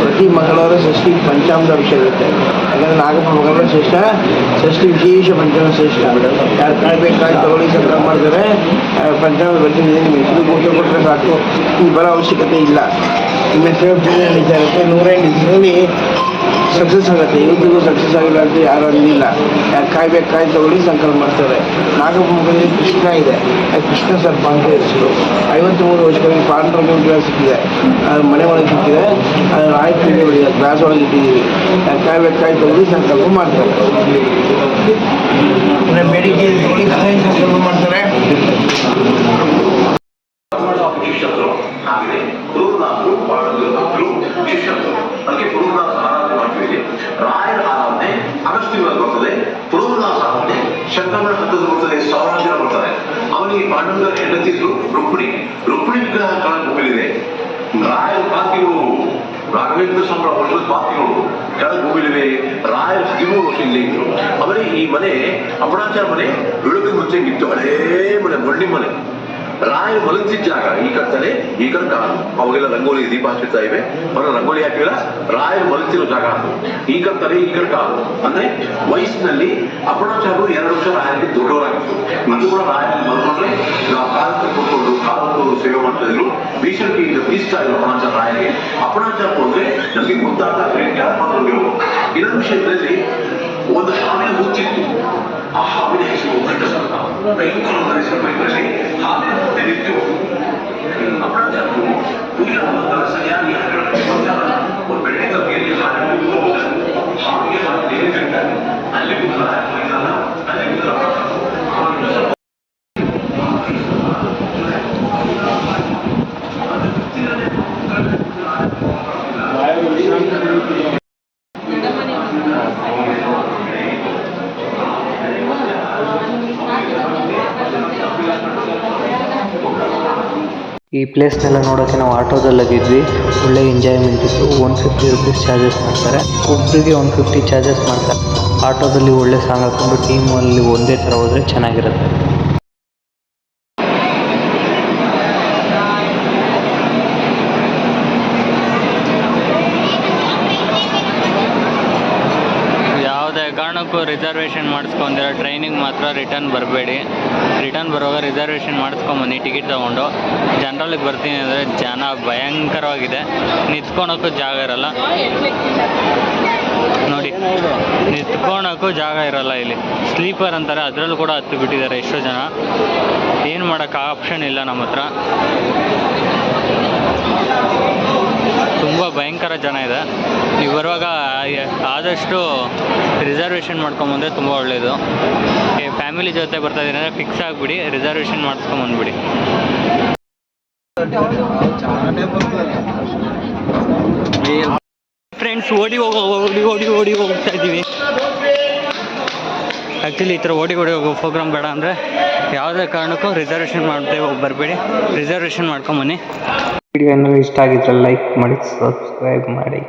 ಪ್ರತಿ ಮಂಗಳವಾರ ಷಷ್ಠಿ ಪಂಚಾಮೃತ ವಿಷಯ ಇರುತ್ತೆ. ಯಾಕಂದರೆ ನಾಗಪ್ಪ ಮಂಗಳವಾರ ಶ್ರೇಷ್ಠ, ಷಷ್ಠಿ ವಿಶೇಷ ಪಂಚಾಮೃತ ಶ್ರೇಷ್ಠ. ಯಾರು ಕಾಯ್ಬೇಕು ಕಾಯಿ ತಗೊಳ್ಳಿ ಸಂಕ್ರಮ ಮಾಡ್ತಾರೆ. ಪಂಚಾಮೃತ ಬರ್ತೀನಿ ನಿಮ್ಮ ಹೆಸರು ಗೋತ್ರ ಕೊಟ್ಟರೆ ಸಾಕು, ಈಗ ಬರೋ ಅವಶ್ಯಕತೆ ಇಲ್ಲ. ನಿಮ್ಮ ಹೆಸರು ನಡೀತಾ ಇರುತ್ತೆ. 108 ದಿವಸದಲ್ಲಿ ಸಕ್ಸಸ್ ಆಗುತ್ತೆ. ಇವತ್ತಿಗೂ ಸಕ್ಸಸ್ ಆಗಿಲ್ಲ ಅಂತ ಯಾರು ಅಂದಿಲ್ಲ. ಯಾರು ಕಾಯ್ಬೇಕು ಕಾಯಿ ತಗೊಳ್ಳಿ ಸಂಕಲ್ಪ ಮಾಡ್ತಾರೆ. ನಾಗಪ್ಪ ಮುಖದಲ್ಲಿ ಕೃಷ್ಣ ಇದೆ, ಕೃಷ್ಣ ಸರ್ಪ ಅಂತ ಹೆಸರು. 53 ವರ್ಷಗಳಿಗೆ ಪಾಂಡುರಂಗ ವಿಗ್ರಹ ಸಿಕ್ಕಿದೆ. ಅದು ಮನೆ ಒಳಗೆ ಸಿಕ್ಕಿದೆ. ಅದು ಆಯ್ತು ಬಿಡಿದೆ, ಗ್ಲಾಸ್ ಒಳಗೆ ಇಟ್ಟಿದ್ದೀವಿ. ಯಾರು ಕಾಯ್ಬೇಕು ಕಾಯಿ ತಗೊಳ್ಳಿ ಸಂಕಲ್ಪ ಮಾಡ್ತಾರೆ. ಬೇಡಿಕೆ ತಗೊಳ್ಳಿ ಕಾಯಿ ಸಂಕಲ್ಪ ಮಾಡ್ತಾರೆ. ರಾಘವೇಂದ್ರ ಸ್ವಾಮಿ ವರ್ಷದ ಬಾಕಿಗಳು ಕೆಳಗೆ ಭೂಮಿಲಿವೆ. ರಾಯರು 13 ವರ್ಷ ಇಲ್ಲೇ ಇದ್ರು. ಆಮೇಲೆ ಈ ಮನೆ ಅಪ್ಪಣಾಚಾರ ಮನೆ ಬೆಳಕಿನ ಮುಂಚೆ ಇತ್ತು. ಹಳೇ ಮನೆ, ಮಣ್ಣಿನ ಮನೆ. ರಾಯರು ಮಲಗಿಸಿದ ಜಾಗ ಈ ಕಡೆ ಈ ಕಡೆ ಕಾಲು. ಅವಾಗೆಲ್ಲ ರಂಗೋಲಿ ದೀಪ ಹಚ್ಚುತ್ತಾ ಇವೆ. ಹೊರ ರಂಗೋಲಿ ಹಾಕಿಲ್ಲ. ರಾಯರು ಮಲಗಿಸಿರೋ ಜಾಗ ಅದು. ಈ ಕಡೆ ಈ ಕಡೆ ಕಾಲು. ಅಂದ್ರೆ ವಯಸ್ಸಿನಲ್ಲಿ ಅಪ್ಪಣಾಚಾರರು 2 ವರ್ಷ ರಾಯರಿಗೆ ದೊಡ್ಡವರಾಗಿತ್ತು. ಅದು ಕೂಡ ರಾಯರಲ್ಲಿ ಮಲ್ಕೊಂಡ್ರೆ ನಾವು ಕಾಲಕ್ಕೆ ಕೂತ್ಕೊಂಡು ಕಾಲಕ್ಕೆ ಸೇವೆ ಮಾಡ್ತಾ ಇದ್ರು. ಭೀಷಣಿಯಿಂದ ಬೀಸ್ತಾ ಇದ್ರು ಅಪ್ಪಣಾಚಾರ ರಾಯರಿಗೆ. ಅಪ್ಪಣಾಚಾರ ಹೋದ್ರೆ ನಮಗೆ ಗೊತ್ತಾಗ್ತಾ ಇನ್ನೊಂದು ವಿಷಯದಲ್ಲಿ ಒಂದು ಹಾವಿನ ಹುಚ್ಚಿತ್ತು. ಆ ಹಾವಿನ ಹೆಸರು ಭಯಂಕರವಾದ ಹೆಸರು. ಬೈಬಲಲ್ಲಿ ಹಾವಿನ ಮುಂದೆ ನಿಂತು ಅಪರಾಧರು ಪೂಜಾ ಸರಿಯಾಗಿ ಒಂದು ಬೆಳ್ಳಿ ತಪ್ಪಿಯಲ್ಲಿ ಹಾವಿಗೆ ಅಲ್ಲಿ ಈ ಪ್ಲೇಸ್ನೆಲ್ಲ ನೋಡೋಕ್ಕೆ ನಾವು ಆಟೋದಲ್ಲಿ ಹೋಗಿದ್ವಿ. ಒಳ್ಳೆ ಎಂಜಾಯ್ಮೆಂಟ್ ಇತ್ತು. 150 ರುಪೀಸ್ ಚಾರ್ಜಸ್ ಮಾಡ್ತಾರೆ. ಒಬ್ಬರಿಗೆ 150 ಚಾರ್ಜಸ್ ಮಾಡ್ತಾರೆ. ಆಟೋದಲ್ಲಿ ಒಳ್ಳೆ ಸಾಂಗ್ ಹಾಕೊಂಡು ಟೀಮಲ್ಲಿ ಒಂದೇ ಥರ ಹೋದರೆ ಚೆನ್ನಾಗಿರುತ್ತೆ. ಕಾರಣಕ್ಕೂ ರಿಸರ್ವೇಷನ್ ಮಾಡಿಸ್ಕೊಂಡಿರೋ ಟ್ರೈನಿಗೆ ಮಾತ್ರ ರಿಟರ್ನ್ ಬರಬೇಡಿ. ರಿಟರ್ನ್ ಬರುವಾಗ ರಿಸರ್ವೇಷನ್ ಮಾಡಿಸ್ಕೊಂಬನ್ನಿ ಟಿಕೆಟ್ ತೊಗೊಂಡು. ಜನರಲ್ಲಿಗೆ ಬರ್ತೀನಿ ಅಂದರೆ ಜನ ಭಯಂಕರವಾಗಿದೆ. ನಿಂತ್ಕೊಳಕ್ಕೂ ಜಾಗ ಇರಲ್ಲ ನೋಡಿ, ನಿಂತ್ಕೊಳಕ್ಕೂ ಜಾಗ ಇರಲ್ಲ. ಇಲ್ಲಿ ಸ್ಲೀಪರ್ ಅಂತಾರೆ, ಅದರಲ್ಲೂ ಕೂಡ ಹತ್ತು ಬಿಟ್ಟಿದ್ದಾರೆ ಎಷ್ಟೋ ಜನ. ಏನು ಮಾಡೋಕ್ಕೆ ಆಪ್ಷನ್ ಇಲ್ಲ ನಮ್ಮ ಹತ್ರ. ತುಂಬ ಭಯಂಕರ ಜನ ಇದೆ. ನೀವು ಬರುವಾಗ ಆದಷ್ಟು ರಿಸರ್ವೇಷನ್ ಮಾಡ್ಕೊಂಬಂದರೆ ತುಂಬ ಒಳ್ಳೆಯದು. ಫ್ಯಾಮಿಲಿ ಜೊತೆ ಬರ್ತಾ ಇದ್ದೀರಿ ಅಂದರೆ ಫಿಕ್ಸ್ ಆಗಿಬಿಡಿ, ರಿಸರ್ವೇಷನ್ ಮಾಡಿಸ್ಕೊಂಬಂದ್ಬಿಡಿ. ಫ್ರೆಂಡ್ಸ್ ಓಡಿ ಹೋಗ್ತಾ ಇದ್ದೀವಿ. ಆ್ಯಕ್ಚುಲಿ ಈ ಥರ ಓಡಿ ಹೋಗೋ ಪ್ರೋಗ್ರಾಮ್ ಬೇಡ ಅಂದರೆ ಯಾವುದೇ ಕಾರಣಕ್ಕೂ ರಿಸರ್ವೇಷನ್ ಮಾಡ್ತೇವೆ ಬರಬೇಡಿ, ರಿಸರ್ವೇಷನ್ ಮಾಡ್ಕೊಂಬನ್ನಿ. ವಿಡಿಯೋ ಏನಾದರೂ ಇಷ್ಟ ಆಗಿದ್ರೆ ಲೈಕ್ ಮಾಡಿ, ಸಬ್ಸ್ಕ್ರೈಬ್ ಮಾಡಿ.